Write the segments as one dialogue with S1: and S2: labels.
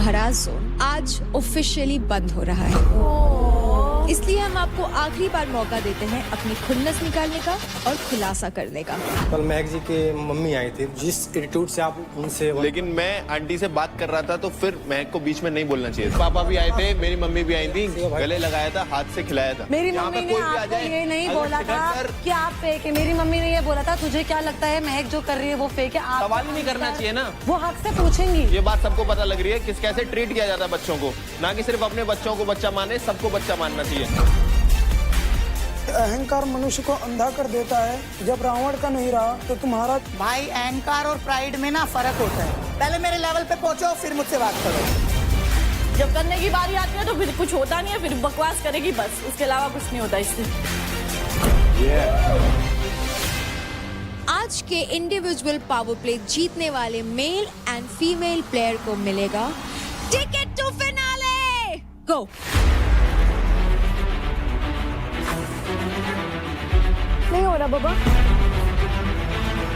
S1: भरा जोन आज ऑफिशियली बंद हो रहा है। इसलिए हम आपको आखिरी बार मौका देते हैं अपनी खुन्नस निकालने का और खुलासा करने का।
S2: कल महक जी के मम्मी आई थी, जिस एटीट्यूड से आप उनसे,
S3: लेकिन मैं आंटी से बात कर रहा था तो फिर महक को बीच में नहीं बोलना चाहिए। पापा भी आए थे, मेरी मम्मी भी आई थी, गले लगाया था, हाथ से खिलाया था।
S4: मेरी मम्मी ने आपको ये नहीं बोला था कि आप फेक है। मेरी मम्मी ने ये बोला था तुझे क्या लगता है महक जो कर रही है वो फेक है। आप
S3: सवाल ही नहीं करना चाहिए ना,
S4: वो हक से पूछेंगी।
S3: ये बात सबको पता लग रही है किस कैसे ट्रीट किया जाता है बच्चों को, ना कि सिर्फ अपने बच्चों को बच्चा माने, सबको बच्चा मानना चाहिए।
S5: अहंकार मनुष्य को अंधा कर देता है। जब रावण का नहीं रहा तो तुम्हारा।
S6: भाई अहंकार और प्राइड में ना फर्क होता है। पहले मेरे लेवल पे पहुंचो फिर मुझसे बात करो।
S7: जब करने की बारी आती है तो फिर कुछ होता नहीं है, फिर बकवास करेगी बस, उसके अलावा कुछ नहीं होता इससे।
S1: आज के इंडिविजुअल पावर प्ले जीतने वाले मेल एंड फीमेल प्लेयर को मिलेगा टिकट टू फिनाले। गो।
S4: नहीं हो रहा बाबा।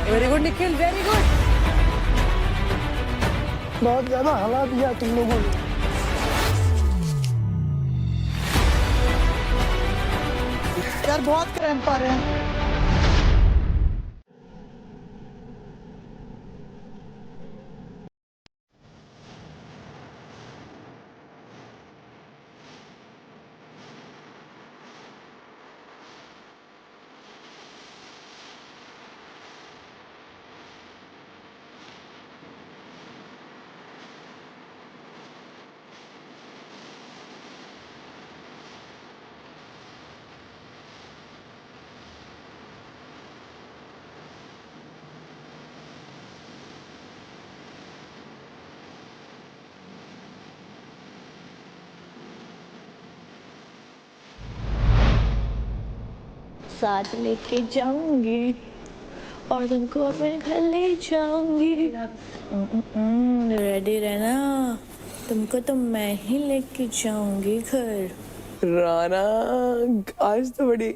S4: Very good Nikhil, very good.
S5: बहुत ज्यादा हला दिया तुम लोगों ने।
S6: यार बहुत क्रैम्प आ रहे हैं।
S7: साथ लेके जाऊंगी और तुमको अपने घर ले जाऊंगी। रेडी रहना, तुमको तो मैं ही लेके जाऊंगी घर।
S8: राना आज तो बड़ी,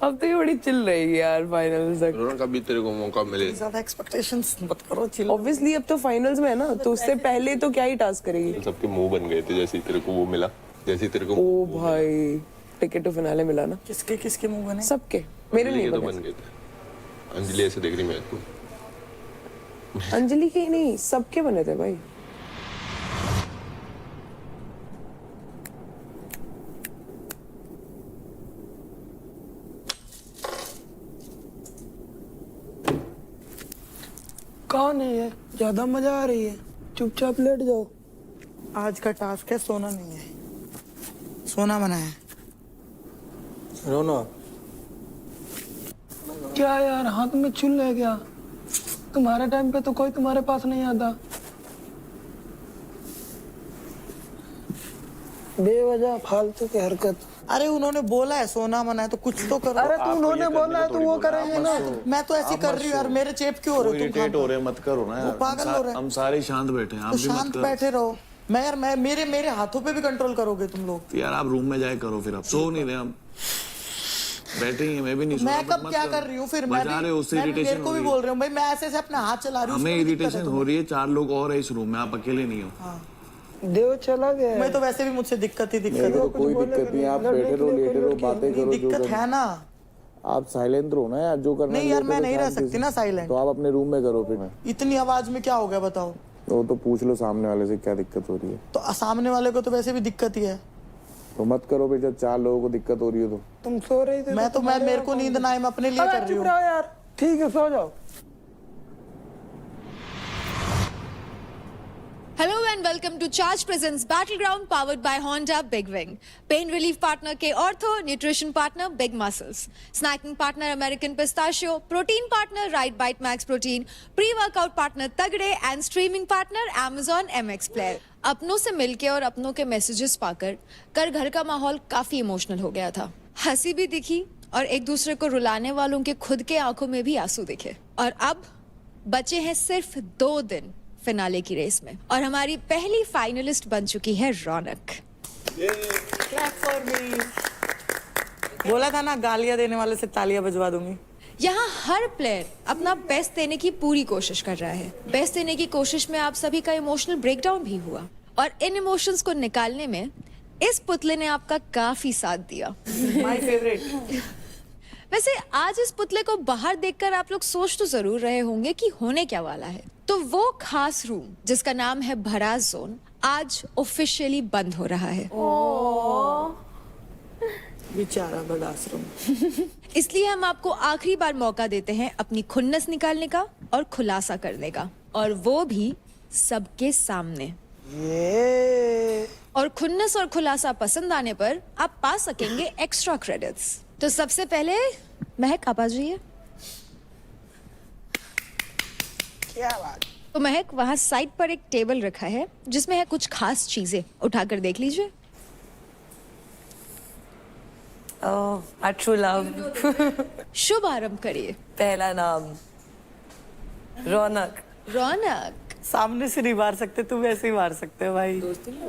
S8: अब तो ये बड़ी चिल रहेगी यार फाइनल्स तक।
S3: रोना कभी तेरे को मौका मिले।
S6: ज्यादा एक्सपेक्टेशंस मत करो, चिल।
S8: ऑब्वियसली अब तो फाइनल्स में है ना, तो उससे पहले तो क्या ही टास्क करेगी।
S3: सबके मुंह बन गए थे जैसे तेरे को वो मिला, जैसे तेरे को।
S8: ओ भाई टिकट टू फिनाले मिला ना।
S6: किसके किसके मुंह बने?
S8: सबके, मेरे नहीं
S3: तो
S8: बने।
S3: बन गए थे। अंजलि ऐसे देख रही मेरे को।
S8: अंजलि के ही नहीं, सबके बने थे भाई।
S5: कौन है ये? ज्यादा मजा आ रही है, चुपचाप लेट जाओ।
S6: आज का टास्क है सोना नहीं है, सोना मना है।
S2: रोना
S5: क्या यार हाथ में चुल है क्या? तुम्हारे टाइम पे तो कोई तुम्हारे पास नहीं आता। बेवजह फालतू की हरकत।
S6: अरे उन्होंने बोला है सोना मना है तो कुछ तो करो।
S5: अरे तो उन्होंने बोला है तो वो करेंगे ना।
S6: मैं तो ऐसी कर रही हूँ यार, मेरे चेप क्यों हो रहे हो तुम?
S9: इरिटेट हो रहे हैं, मत करो ना यार।
S6: पागल हो रहे हैं।
S9: हम सारे शांत बैठे हैं, आप
S6: तो
S9: भी मत
S6: शांत
S9: करो।
S6: बैठे रहो। मैं यार मेरे हाथों पे भी कंट्रोल करोगे तुम लोग?
S9: तो यार आप रूम में जाए करो, फिर आप सो नहीं रहे, हम बैठे ही हैं, मैं भी नहीं सो रहा।
S6: मैं कब क्या कर रही हूँ फिर? मैं
S9: बजा रहे हो, उससे
S6: मेरे
S9: इरिटेशन
S6: को भी बोल रहे हूँ भाई, मैं ऐसे से अपना हाथ चला रही हूँ।
S9: हमें इरिटेशन हो रही है, 4 लोग और है इस रूम में, आप अकेले नहीं हो।
S5: देव चला गया।
S6: मैं तो वैसे भी मुझसे दिक्कत ही दिक्कत है।
S10: कोई दिक्कत नहीं, आप बैठे रहो, लेटे रहो, बातें करो।
S6: दिक्कत है ना,
S10: आप साइलेंट रहो ना यार, जो करना है।
S6: नहीं यार मैं नहीं रह सकती ना साइलेंट।
S10: तो आप अपने रूम में करो फिर।
S6: इतनी आवाज में क्या हो गया बताओ?
S10: तो पूछ लो सामने वाले से क्या दिक्कत हो रही है।
S6: तो सामने वाले को तो वैसे भी दिक्कत ही है,
S10: तो मत करो फिर, जब 4 लोगों को दिक्कत हो रही है तो।
S5: तुम सो रही थी।
S6: मैं मेरे को नींद ना आए, मैं अपने लिए कर रही हूँ
S5: यार। ठीक है सो जाओ।
S1: Hello and welcome to Charge Presents Battleground powered by Honda Big Wing. Pain relief partner K Ortho, nutrition partner Big Muscles, snacking partner American Pistachio, protein partner Right Bite Max Protein, pre-workout partner Tagde and streaming partner Amazon MX Player. अपनों से मिलके और अपनों के messages पाकर कर घर का माहौल काफी इमोशनल हो गया था। हंसी भी दिखी और एक दूसरे को रुलाने वालों के खुद के आंखों में भी आंसू दिखे। और अब बचे हैं सिर्फ 2 दिन फिनाले की रेस में और हमारी पहली फाइनलिस्ट बन चुकी है रौनक।
S6: Clap for me. बोला था ना गालियां देने वाले से तालियां बजवा दूंगी।
S1: यहाँ हर प्लेयर अपना बेस्ट देने की पूरी कोशिश कर रहा है। बेस्ट देने की कोशिश में आप सभी का इमोशनल ब्रेकडाउन भी हुआ और इन इमोशंस को निकालने में इस पुतले ने आपका काफी साथ दिया।
S6: My favourite.
S1: वैसे आज इस पुतले को बाहर देखकर आप लोग सोच तो जरूर रहे होंगे कि होने क्या वाला है। तो वो खास रूम जिसका नाम है भड़ास जोन आज ऑफिशियली बंद हो रहा है।
S6: बेचारा बड़ा आश्रम।
S1: इसलिए हम आपको आखिरी बार मौका देते हैं अपनी खुन्नस निकालने का और खुलासा करने का, और वो भी सबके सामने। और खुन्नस और खुलासा पसंद आने पर आप पा सकेंगे एक्स्ट्रा क्रेडिट्स। तो सबसे पहले महक आप आ जाइए।
S6: क्या बात।
S1: तो महक वहां साइड पर एक टेबल रखा है जिसमें है कुछ खास चीजें, उठाकर देख लीजिए।
S6: आई ट्रू लव।
S1: शुभ आरंभ करिए।
S6: पहला नाम रौनक।
S1: रौनक
S6: सामने से नहीं मार सकते, तुम वैसे ही मार सकते हो भाई।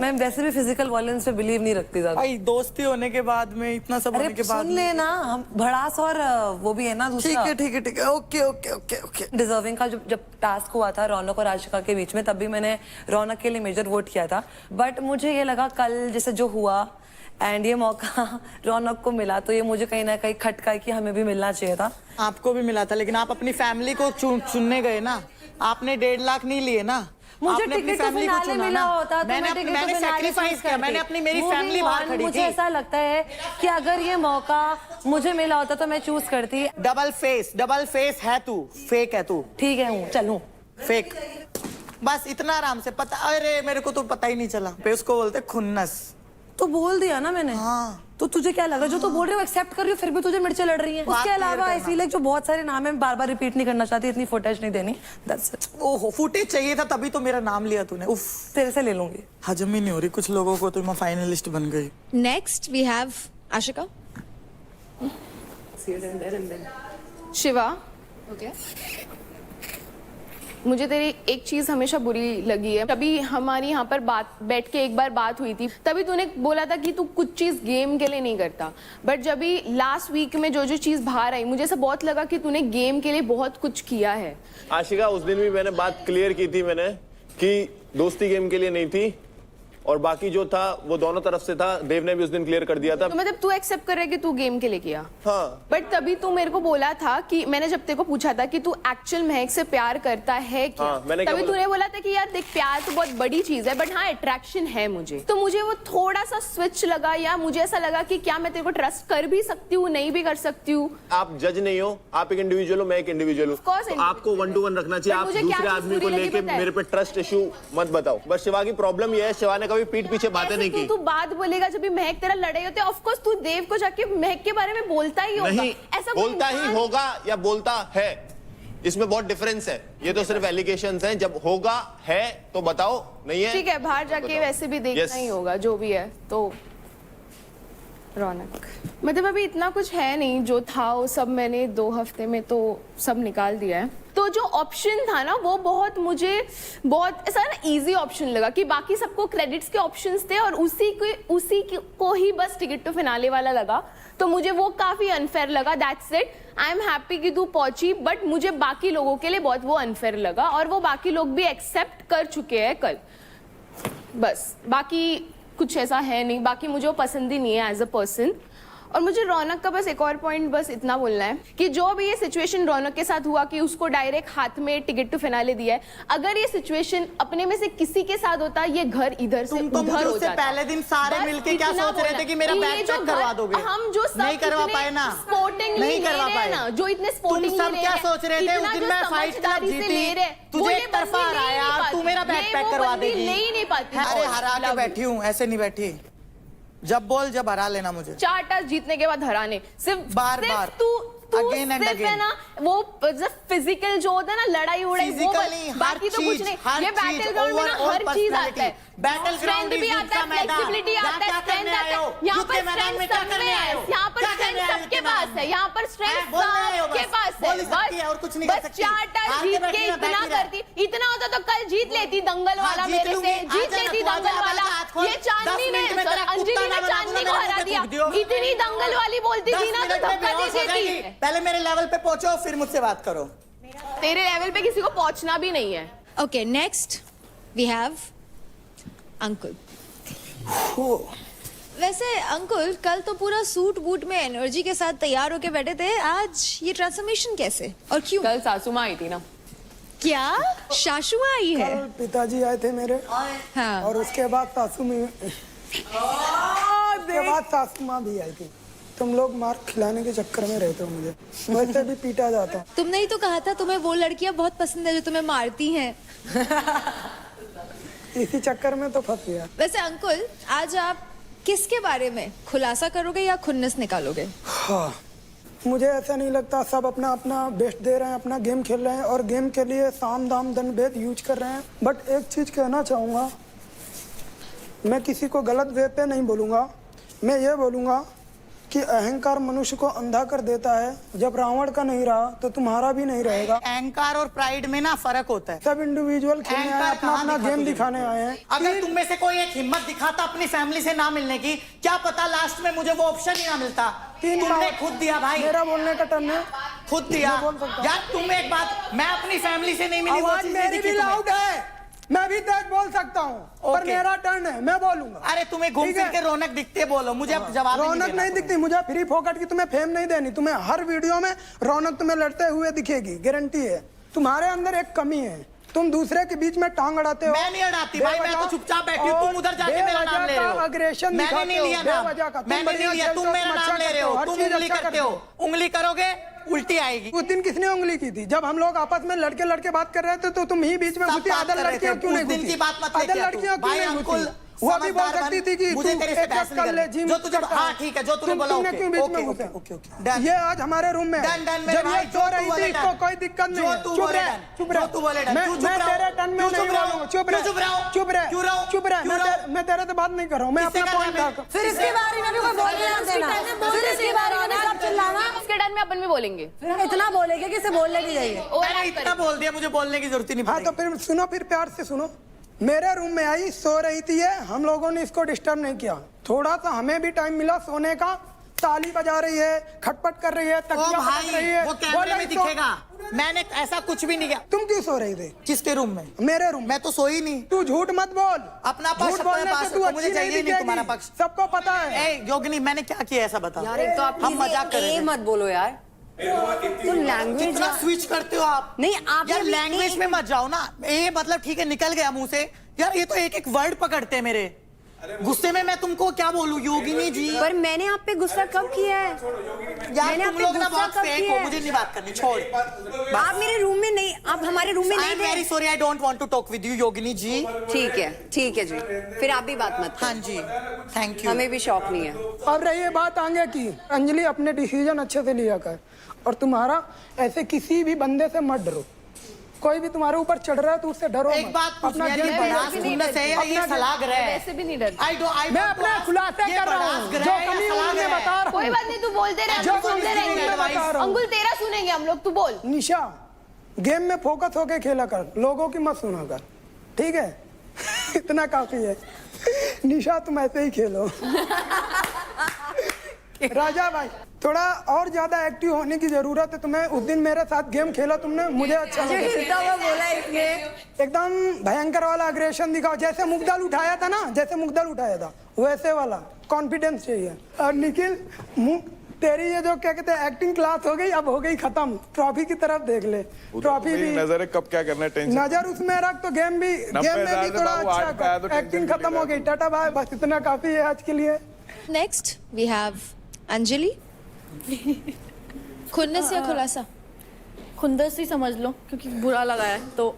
S6: मैं वैसे भी फिजिकल वायलेंस पे बिलीव नहीं रखती ज्यादा
S5: भाई। दोस्ती होने के बाद में इतना सब होने
S6: अरे
S5: के बाद
S6: सुन लेना, हम भड़ास और वो भी है ना दूसरा।
S5: ठीक है okay okay okay okay.
S6: Deserving का जब टास्क हुआ था रौनक और आशिका के बीच में, तब भी मैंने रौनक के लिए मेजर वोट किया था। बट मुझे ये लगा कल जैसे जो हुआ एंड ये मौका रौनक को मिला, तो ये मुझे कहीं ना कहीं खटका कि हमें भी मिलना चाहिए था।
S5: आपको भी मिला था, लेकिन आप अपनी फैमिली को चुनने गए ना। आपने 1.5 लाख नहीं लिए ना।
S4: मुझे
S5: आपने अपनी
S4: टिकट तो
S5: फैमिली को
S4: फिनाले
S5: चुना
S4: मिला
S5: ना।
S4: होता तो मैं टिकट तो
S5: मैंने
S4: फिनाले
S5: सैक्रिफाइस
S4: चूज
S5: किया। मैंने अपनी मेरी फैमिली बाहर खड़ी
S4: मुझे
S5: थी।
S4: ऐसा लगता है कि अगर ये मौका मुझे मिला होता तो मैं चूज करती।
S5: डबल फेस है तू, फेक है तू।
S4: ठीक है हूँ, चलूं।
S5: फेक। बस इतना आराम से पता। अरे मेरे को तो पता ही नहीं चला। पे उसको बोलते खुन्नस।
S6: तो बोल दिया ना मैंने।
S5: हाँ।
S6: तो तुझे क्या लगा जो तू बोल रही हो एक्सेप्ट कर रही हो, फिर भी तुझे मिर्चे लड़ रही है। उसके अलावा आई फील लाइक जो बहुत सारे नाम है बार बार रिपीट नहीं करना चाहती, इतनी फुटेज नहीं देनी। That's it.
S5: ओहो फुटेज चाहिए था, तभी तो मेरा नाम लिया तूने। उफ,
S6: तेरे से ले लूंगी।
S5: हजम ही नहीं हो रही कुछ लोगों को, तो मैं फाइनलिस्ट बन गई।
S1: Next we have Ashika.
S11: Shiva,
S1: okay.
S11: मुझे तेरी एक चीज हमेशा बुरी लगी है। तभी हमारी यहाँ पर बैठ के एक बार बात हुई थी, तभी तूने बोला था कि तू कुछ चीज गेम के लिए नहीं करता। बट जब भी लास्ट वीक में जो चीज बाहर आई, मुझे ऐसा बहुत लगा कि तूने गेम के लिए बहुत कुछ किया है।
S3: आशिका, उस दिन भी मैंने बात क्लियर की थी मैंने कि दोस्ती गेम के लिए नहीं थी, और बाकी जो था वो दोनों तरफ से था। देव ने भी उस दिन क्लियर कर दिया था।
S11: तो मतलब तू एक्सेप्ट कर रहा है कि तू गेम के लिए किया?
S3: हाँ।
S11: बट तभी तू मेरे को बोला था कि मैंने जब तेरे को पूछा था कि तू एक्चुअल महक से प्यार करता है क्या,
S3: हाँ, मैंने क्या
S11: तभी तूने बोला था कि यार देख, प्यार तो बहुत बड़ी चीज है, बट हाँ अट्रैक्शन है मुझे। तो मुझे वो थोड़ा सा स्विच लगा, या मुझे ऐसा लगा कि क्या मैं तेरे को ट्रस्ट कर भी सकती हूँ, नहीं भी कर सकती हूँ।
S3: आप जज नहीं हो, आप एक इंडिविजुअल हो, मैं एक इंडिविजुअल हूँ। तो आपको 1 to 1 रखना चाहिए। आप दूसरे आदमी को लेके मेरे पे ट्रस्ट इशू मत बताओ। बस शिवा की प्रॉब्लम ये है, शिवा ने कभी पीठ पीछे बातें नहीं की।
S11: तू बात बोलेगा जब भी महक तेरा लड़ाई होते, ऑफ कोर्स तू देव को जाके महक के बारे में बोलता ही होगा।
S3: नहीं,
S11: ऐसा
S3: बोलता ही होगा या बोलता है, इसमें बहुत डिफरेंस है। ये तो सिर्फ एलिगेशंस हैं। जब होगा है तो बताओ, नहीं है
S11: ठीक है, बाहर जाके वैसे भी देखना ही होगा जो भी है। तो रौनक, मतलब अभी इतना कुछ है नहीं, जो था वो सब मैंने 2 हफ्ते में तो सब निकाल दिया है। तो जो ऑप्शन था ना वो बहुत मुझे बहुत ऐसा ना इजी ऑप्शन लगा कि बाकी सबको क्रेडिट्स के ऑप्शंस थे और उसी को ही बस टिकट टू फिनाले वाला लगा। तो मुझे वो काफी अनफेयर लगा। That's it. I am happy कि तू पहुंची, बट मुझे बाकी लोगों के लिए बहुत वो अनफेयर लगा, और वो बाकी लोग भी एक्सेप्ट कर चुके हैं कल। बस बाकी कुछ ऐसा है नहीं, बाकी मुझे वो पसंद ही नहीं है एज अ पर्सन। और मुझे रौनक का बस एक और पॉइंट बस इतना बोलना है कि जो भी ये सिचुएशन रौनक के साथ हुआ कि उसको डायरेक्ट हाथ में टिकट टू फिनाले दिया है, अगर ये सिचुएशन अपने में से किसी के साथ होता, ये घर इधर से उधर हो जाता।
S5: पहले दिन सारे मिलके क्या सोच रहे थे कि मेरा बैग चेक करवा दोगे?
S11: हम जो
S5: नहीं करवा पाए ना,
S11: स्पोर्टिंग
S5: नहीं करवा पाए
S11: ना, जो इतने स्पोर्टिंग
S5: तुम सब क्या सोच रहे थे? उस दिन मैं फाइट क्लब जीती, तुझे एक तरफा हराया, तू मेरा बैग पैक करवा देगी।
S11: नहीं पाती।
S5: अरे हरा के बैठी हूँ, ऐसे नहीं बैठी। जब बोल, जब हरा लेना मुझे।
S11: 4 टास्क जीतने के बाद हराने, सिर्फ
S5: बार
S11: तू
S5: Again and
S11: सिर्फ
S5: again.
S11: है ना वो फिजिकल जो होता है ना, लड़ाई उड़ाई, वो बाकी तो कुछ नहीं। ये बैटल ग्राउंड में ना हर चीज आता है।
S5: बैटल ग्राउंड
S11: भी आता है, फ्लेक्सिबिलिटी आता है, स्ट्रेंथ आता है। यहाँ पर स्ट्रेंथ सब में है, यहाँ पर स्ट्रेंथ सबके पास है, यहाँ पर स्ट्रेंथ सबके पास है। बस 4 टास्क जीत के इतना करती, इतना होता तो कल जीत लेती दंगल वाला मेरे से, जीत लेती दंगल वाला। ये चांदनी ने, अंजलि ने चांदनी को हरा दिया। इतनी दंगल वाली बोलती थी ना तो धक्का दे देती।
S5: पहले मेरे लेवल पे पहुंचो, फिर मुझसे बात करो।
S11: तेरे लेवल पे किसी को पहुंचना भी नहीं है।
S1: Okay, next we have Ankul. वैसे अंकुल कल तो पूरा सूट बूट में एनर्जी के साथ तैयार होके बैठे थे, आज ये ट्रांसफॉर्मेशन कैसे और क्यों?
S8: कल सासू माँ आई थी ना।
S1: क्या शाशुआ आई है?
S5: कल पिताजी आए थे मेरे,
S1: हाँ।
S5: और उसके बाद सासू माँ भी आई थी। तुम लोग मार खिलाने के चक्कर में रहते हो मुझे, वैसे भी पीटा जाता।
S1: तुमने ही तो कहा था तुम्हें वो लड़कियां बहुत पसंद है जो तुम्हें मारती हैं।
S5: इसी चक्कर में तो फंस गया।
S1: वैसे अंकुल आज आप किसके बारे में खुलासा करोगे या खुन्नस निकालोगे?
S5: हाँ, मुझे ऐसा नहीं लगता, सब अपना अपना बेस्ट दे रहे हैं, अपना गेम खेल रहे हैं और गेम के लिए साम दाम दंड भेद यूज कर रहे हैं। बट एक चीज कहना चाहूँगा, मैं किसी को गलत वे पे नहीं बोलूँगा, मैं ये बोलूँगा कि अहंकार मनुष्य को अंधा कर देता है। जब रावण का नहीं रहा तो तुम्हारा भी नहीं रहेगा।
S12: अहंकार और प्राइड में ना फर्क होता है।
S5: सब इंडिविजुअल खेलने आए, अपना अपना गेम दिखाने आए हैं।
S12: अगर तुम में से कोई एक हिम्मत दिखाता अपनी फैमिली से ना मिलने की, क्या पता लास्ट में मुझे वो ऑप्शन ही ना मिलता। तुमने खुद दिया भाई,
S5: मेरा बोलने का टर्न है,
S12: खुद दिया।
S5: बोल सकता हूं।
S12: यार तुम एक बात, मैं अपनी फैमिली से नहीं मिली, वो
S5: आवाज
S12: चीज़
S5: मेरी
S12: दिखी
S5: भी
S12: तुम्हें।
S5: लाउड है, मैं भी तेज बोल सकता हूँ, पर मेरा टर्न है, मैं बोलूंगा।
S12: अरे तुम्हें घूम
S5: ठीक
S12: फिर
S5: है?
S12: के रौनक दिखते बोलो, मुझे अब जवाब ही
S5: रौनक नहीं दिखती मुझे, फ्री फोकट की तुम्हें फेम नहीं देनी। तुम्हें हर वीडियो में रौनक तुम्हें लड़ते हुए दिखेगी, गारंटी है। तुम्हारे अंदर एक कमी है, तुम दूसरे के बीच में टांग अड़ाते हो।
S12: मैं नहीं अड़ाती भाई, मैं तो चुपचाप बैठी हूँ, तुम उधर जाके मेरा नाम ले रहे हो।
S5: अग्रेशन
S12: मैंने नहीं लिया नाम, मैंने नहीं लिया, तुम मेरा नाम ले रहे हो, तुम उंगली करते हो, उंगली करोगे उल्टी आएगी।
S5: उस दिन किसने उंगली की थी? जब हम लोग आपस में लड़के लड़के बात कर रहे थे तो तुम ही बीच में घुसी। अदर लड़कियां क्यों नहीं घुसी?
S12: की बात मत लेके
S5: अदर लड़कियां क्यों नहीं घुसी? वो भी बोल सकती थी कि
S12: मुझे तेरे से बहस नहीं करनी। जो तुझे, हाँ ठीक है, जो तूने बोला ओके
S5: क्यों बीच में घुसे? ये आज हमारे रूम में है। जब ये सो रही थी इसको कोई दिक्कत नहीं है। चुप रह, चुप रह। मैं तेरे टर्न में नहीं बोलूंगा। चुप रह, चुप रह, चुप रह। मैं तेरे से बात नहीं कर रहा हूँ, मैं अपना पॉइंट रखा।
S4: फिर इसके बारे में भी कोई बोलने ना देना, फिर इसके बारे में सब चिल्लाना।
S11: उसके टर्न में अपन भी बोलेंगे,
S4: इतना बोलेंगे कि इसे बोलने की चाहिए।
S12: मैंने इतना बोल दिया, मुझे बोलने की जरूरत ही नहीं।
S5: हाँ तो फिर सुनो, फिर प्यार से सुनो। मेरे रूम में आई, सो रही थी ये, हम लोगों ने इसको डिस्टर्ब नहीं किया। थोड़ा सा हमें भी टाइम मिला सोने का। ताली बजा रही है, खटपट कर रही है, तकिया पटक रही है।
S12: वो कैमरे में दिखेगा, मैंने ऐसा कुछ भी नहीं किया।
S5: तुम क्यों सो रही थी?
S12: किसके रूम में?
S5: मेरे रूम।
S12: मैं तो सोई नहीं।
S5: तू झूठ मत बोल,
S12: अपना पक्ष,
S5: झूठ बोलने से तू
S12: मुझे
S5: अच्छी
S12: चाहिए नहीं तुम्हारा पक्ष।
S5: सबको पता है।
S12: योगिनी मैंने क्या किया ऐसा बता।
S4: यार एक तो आप
S12: हम मजाक कर रहे थे।
S4: मत बोलो यार, तो लैंग्वेज
S12: कितना स्विच करते हो आप।
S4: नहीं आप
S12: यार लैंग्वेज में मत जाओ ना। ये मतलब ठीक है निकल गया मुंह से यार, ये तो एक एक वर्ड पकड़ते हैं मेरे। गुस्से में मैं तुमको क्या बोलूं योगिनी जी?
S4: पर मैंने आप पे गुस्सा कब किया है?
S12: यार तुम लोग ना बहुत फेक हो, मुझे नहीं बात करनी, छोड़।
S4: आप मेरे रूम में नहीं, आप हमारे रूम में नहीं थे।
S12: Very sorry, I don't want to talk with you Yogini ji.
S4: ठीक है जी, फिर आप भी बात मत करो।
S12: हाँ जी, थैंक यू।
S4: हमें भी शौक नहीं है।
S5: अब रही बात आगे की, अंजलि अपने डिसीजन अच्छे से लिया कर, और तुम्हारा ऐसे किसी भी बंदे से मत डरो। कोई भी तुम्हारे ऊपर चढ़ रहा है तो उससे डरो
S12: एक
S5: मत।
S12: बात
S5: अपना
S12: पूछनी
S5: गेम
S12: है,
S5: खेलो।
S12: खुन्नस है या ये सलाह रहा है?
S11: वैसे भी नहीं डर।
S5: मैं अपना खुलासा कर रहा हूँ, जो कमी हुई मैं बता रहा हूँ।
S11: कोई बात नहीं, तू बोलते रहे,
S5: जो
S11: हम सुनते रहेंगे।
S5: मैं बता रहा हूँ।
S11: अंकुल तेरा सुनेंगे हम लोग, तू बोल।
S5: निशा, गेम में फोकस होके खेला कर, लोगों की मत सुना कर, ठीक है? इतना काफी है। निशा तुम ऐसे ही खेलो। राजा भाई थोड़ा और ज्यादा एक्टिव होने की जरूरत है तुम्हें। उस दिन मेरे साथ गेम खेला तुमने, मुझे अच्छा लगा।
S4: बोला इसने
S5: एकदम भयंकर वाला अग्रेशन दिखाओ, जैसे मुगदल उठाया था ना, जैसे मुगदल उठाया था वैसे वाला कॉन्फिडेंस चाहिए। और निखिल तेरी ये जो क्या कहते हैं एक्टिंग क्लास हो गई, अब हो गई खत्म। ट्रॉफी की तरफ देख ले, ट्रॉफी भी
S10: नजर है, कब क्या करना है, टेंशन
S5: नजर उसमें रख, तो गेम में भी थोड़ा अच्छा कर। एक्टिंग खत्म हो गई, टाटा बाय, बस इतना काफी है आज के लिए।
S1: Next we have Anjali. खुन्नस या खुलासा?
S7: खुंदस ही समझ लो, क्योंकि बुरा लगा है तो।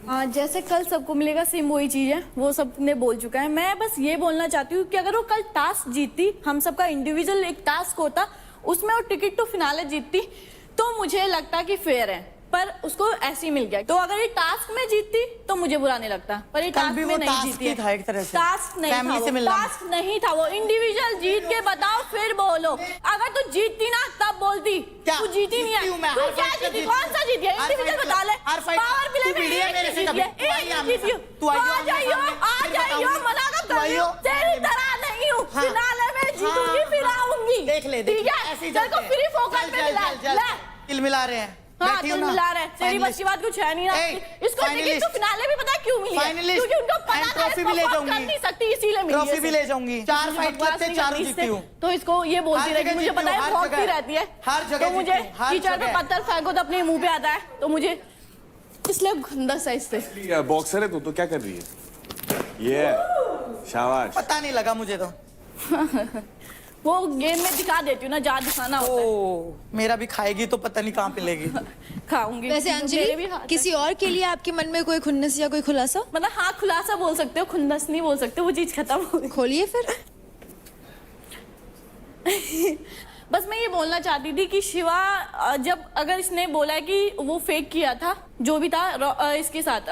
S7: जैसे कल सबको मिलेगा सेम वही चीज है, वो सबने बोल चुका है। मैं बस ये बोलना चाहती हूँ कि अगर वो कल टास्क जीतती, हम सबका इंडिविजुअल एक टास्क होता, उसमें वो टिकट टू फिनाले जीतती, तो मुझे लगता कि फेयर है। पर उसको ऐसे ही मिल गया। तो अगर ये टास्क में जीतती तो मुझे बुरा नहीं लगता, पर ये टास्क में नहीं जीती है।
S12: था एक तरह से
S7: टास्क नहीं था, वो टास्क नहीं था, वो इंडिविजुअल जीत के बताओ फिर बोलो। अगर तू जीतती ना तब बोलती, तू जीती नहीं है। तू क्या जीती, कौन सा जीती है? इंडिविजुअल बता ले। पावर प्ले में एक जीती है। तू आ जाइयो, मना कब कर रही हो? तेरी तरह नहीं हूँ, फिनाले में जीतूंगी फिर आऊंगी।
S12: देख ले,
S7: ठीक है? तेरे को फ्री फोकस में मिला।
S12: मिला रहे हैं।
S7: हाँ
S12: बैठी हो
S7: तुम
S12: ना?
S7: मिला रहे तेरी बस की बात कुछ है नहीं ना
S12: ए,
S7: इसको टिकट
S12: finalist.
S7: तो फिनाले भी पता है क्यों मिली है
S12: Finalist.
S7: क्योंकि उनको पता
S12: And
S7: था
S12: trophy
S7: इसको
S12: भी ले
S7: perform
S12: जाऊंगी.
S7: कर नहीं सकती इसीलिए मिली है
S12: ट्रॉफी भी
S7: इसे।
S12: ले जाऊंगी। 4
S7: मुझे
S12: फाइट
S7: बकवास
S12: करते
S7: नहीं
S12: 4
S7: करनी
S12: जीती
S7: इससे।
S12: हूँ।
S7: तो इसको ये बोलती
S12: हर
S7: रहती
S12: जगह
S7: मुझे
S12: जीती
S7: पता
S12: हूँ,
S7: है
S12: हर
S7: भौंकती
S12: जगह।
S7: रहती है
S12: हर जगह
S7: तो मुझे
S12: जीती हूँ, हर
S7: टीचर का
S12: जगह।
S7: पत्थर फेंको तो अपने मुंह पे आता है तो मुझे इसलिए गंदा सा इससे
S9: बॉक्सर है तो क्या कर रही है ये शाबाश
S12: पता नहीं लगा मुझे तो।
S7: वो गेम में दिखा देती हूँ ना जहाँ दिखाना होता है
S12: ओ मेरा भी खाएगी तो पता नहीं कहाँ पिलेगी।
S7: खाऊंगी
S1: वैसे
S7: मेरे भी
S1: अंजलि
S7: हाथ है।
S1: किसी और के लिए आपके मन में कोई खुन्नस या कोई खुलासा
S7: मतलब हाँ खुलासा बोल सकते हो खुन्नस नहीं बोल सकते वो चीज खत्म हो गई
S1: खोलिए फिर।
S7: बस मैं ये बोलना चाहती थी कि शिवा जब अगर इसने बोला है कि वो फेक किया था जो भी था इसके साथ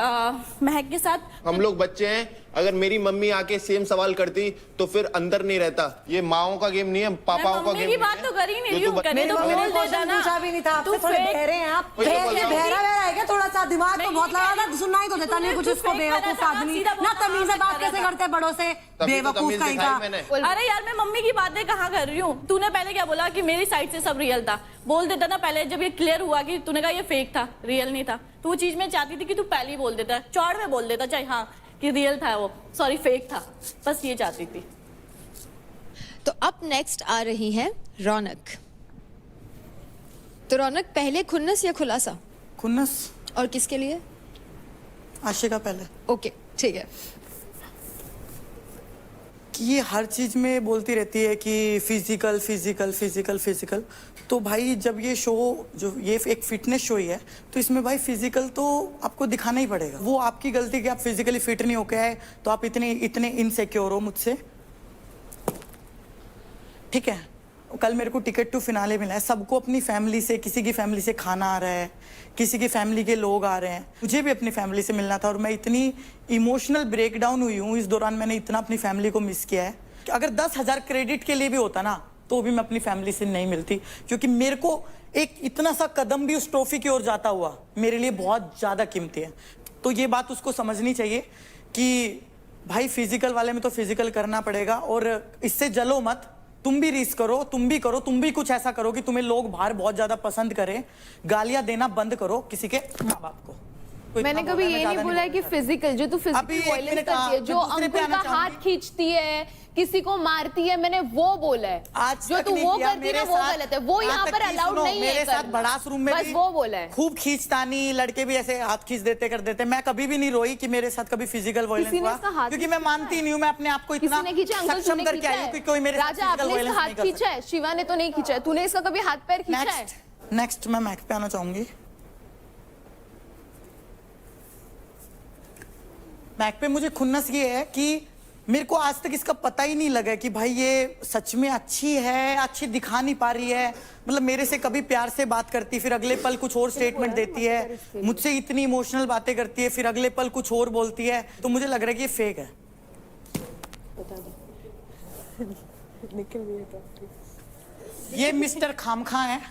S7: महक के साथ
S3: हम लोग बच्चे हैं, अगर मेरी मम्मी आके सेम सवाल करती तो फिर अंदर नहीं रहता। ये माओ का गेम नहीं है, पापाओं का
S7: मम्मी
S3: गेम
S7: की
S3: नहीं
S7: बात
S3: है।
S7: तो कर ही नहीं
S3: जो
S7: रही
S3: तू
S7: हूँ
S3: बता-
S7: करे तो
S12: मेरी
S7: बोल
S12: मम्मी
S7: देता ना
S4: पूछा भी नहीं था
S7: तू
S4: आपसे, थोड़े
S7: fake-
S4: बहरे हैं आप।
S3: वही तो
S4: बहरे
S3: बोल रहा हूँ।
S4: बहरा है क्या थोड़ा सा दिमाग
S7: मैं
S4: तो
S7: ये
S4: बहुत
S7: कह
S4: लगा
S7: रही
S4: था,
S7: हूँ।
S4: सुनना ही तो देता नहीं कुछ
S7: तू
S4: इसको
S7: fake
S4: बेवकूफ
S7: कर रहा था,
S4: आदमी
S7: सीधा बोल
S4: ना
S7: रहा था,
S4: तमीज से बात
S7: कर रहा
S4: कैसे
S7: था।
S4: करते हैं बड़ों से
S3: तभी तो
S4: बेवकूफ
S3: तमीज
S4: कहीं
S3: दिखाई
S4: का।
S3: मैंने।
S7: अरे यार मैं मम्मी की बातें कहाँ कर रही हूँ तूने पहले क्या बोला कि मेरी साइड से सब रियल था बोल देता ना पहले जब ये क्लियर हुआ कि तूने कहा ये फेक था रियल नहीं था तो वो चीज मैं चाहती थी कि तू पहले ही बोल देता चौड़ में बोल देता चाहे हाँ कि रियल था वो सॉरी फेक था बस ये चाहती थी।
S1: तो अब नेक्स्ट आ रही है रौनक। तो रौनक पहले खुन्नस या खुलासा
S12: खुन्नस
S1: और किसके लिए?
S12: आशिका पहले
S1: ओके ठीक है।
S12: कि ये हर चीज में बोलती रहती है कि फिजिकल फिजिकल फिजिकल फिजिकल तो भाई जब ये शो जो ये एक फिटनेस शो ही है तो इसमें भाई फिजिकल तो आपको दिखाना ही पड़ेगा। वो आपकी गलती कि आप फिजिकली फिट नहीं होके आए तो आप इतने इतने इनसिक्योर हो मुझसे। ठीक है कल मेरे को टिकट टू फिनाले मिला है सबको अपनी फैमिली से किसी की फैमिली से खाना आ रहा है किसी की फैमिली के लोग आ रहे हैं मुझे भी अपनी फैमिली से मिलना था और मैं इतनी इमोशनल ब्रेकडाउन हुई हूँ इस दौरान मैंने इतना अपनी फैमिली को मिस किया है कि अगर 10,000 क्रेडिट के लिए भी होता ना तो भी मैं अपनी फैमिली से नहीं मिलती क्योंकि मेरे को एक इतना सा कदम भी उस ट्रॉफी की ओर जाता हुआ मेरे लिए बहुत ज्यादा कीमती है। तो ये बात उसको समझनी चाहिए कि भाई फिजिकल वाले में तो फिजिकल करना पड़ेगा और इससे जलो मत तुम भी रीस करो तुम भी कुछ ऐसा करो कि तुम्हें लोग बाहर बहुत ज्यादा पसंद करें गालियां देना बंद करो किसी के माँ बाप को। कोई
S11: मैंने
S12: इतना
S11: कभी
S12: बोला, मैं
S11: ये
S12: ज्यादा
S11: नहीं बोला है कि
S12: बोलता।
S11: फिजिकल जो तू
S12: अभी
S11: फिजिकल
S12: एक मिनट,
S11: वायलेंस करती है
S12: मैं
S11: जो
S12: दूसरे पे
S11: अंकुल
S12: आना
S11: का हाथ
S12: चाहूंगी।
S11: खींचती है किसी को मारती है मैंने वो बोला है
S12: आज
S11: जो
S12: तक
S11: तू
S12: नहीं
S11: वो
S12: किया,
S11: करती है
S12: मेरे
S11: ना वो
S12: साथ-
S11: गलत है वो यहाँ
S12: तक
S11: पर
S12: कि
S11: अलाउड
S12: सुनो,
S11: नहीं है
S12: मेरे साथ
S11: करना।
S12: बड़ास रूम में
S11: बस
S12: भी
S11: वो बोला है
S12: खूब खींचतानी लड़के भी ऐसे हाथ खींच देते कर देते मैं कभी भी नहीं रोई कि मेरे साथ कभी फिजिकल वायलेंस
S11: किसी ने
S12: हुआ
S11: इसका हाथ
S12: क्योंकि
S11: नहीं
S12: मैं मानती नहीं हूँ मैं अपने आप को इतना
S11: किसी ने खींचा अंकल
S12: सक्षम
S11: तूने
S12: करके
S11: खींचा
S12: आई हूँ कि
S11: है
S12: कोई मेरे साथ
S11: राजा
S12: physical
S11: आपने
S12: violence
S11: इसका
S12: नहीं
S11: हाथ
S12: कर
S11: खींचा है शिवा ने तो नहीं खींचा है तूने इसका कभी हाथ पैर खींचा है
S12: नेक्स्ट मैं मैक पे आना चाहूंगी। मैक पे मुझे खुन्नस ये है कि मेरे को आज तक इसका पता ही नहीं लगा कि भाई ये सच में अच्छी है अच्छी दिखा नहीं पा रही है मतलब मेरे से कभी प्यार से बात करती फिर अगले पल कुछ और स्टेटमेंट देती है मुझसे इतनी इमोशनल बातें करती है फिर अगले पल कुछ और बोलती है तो मुझे लग रहा है कि ये फेक है। ये मिस्टर खामखा है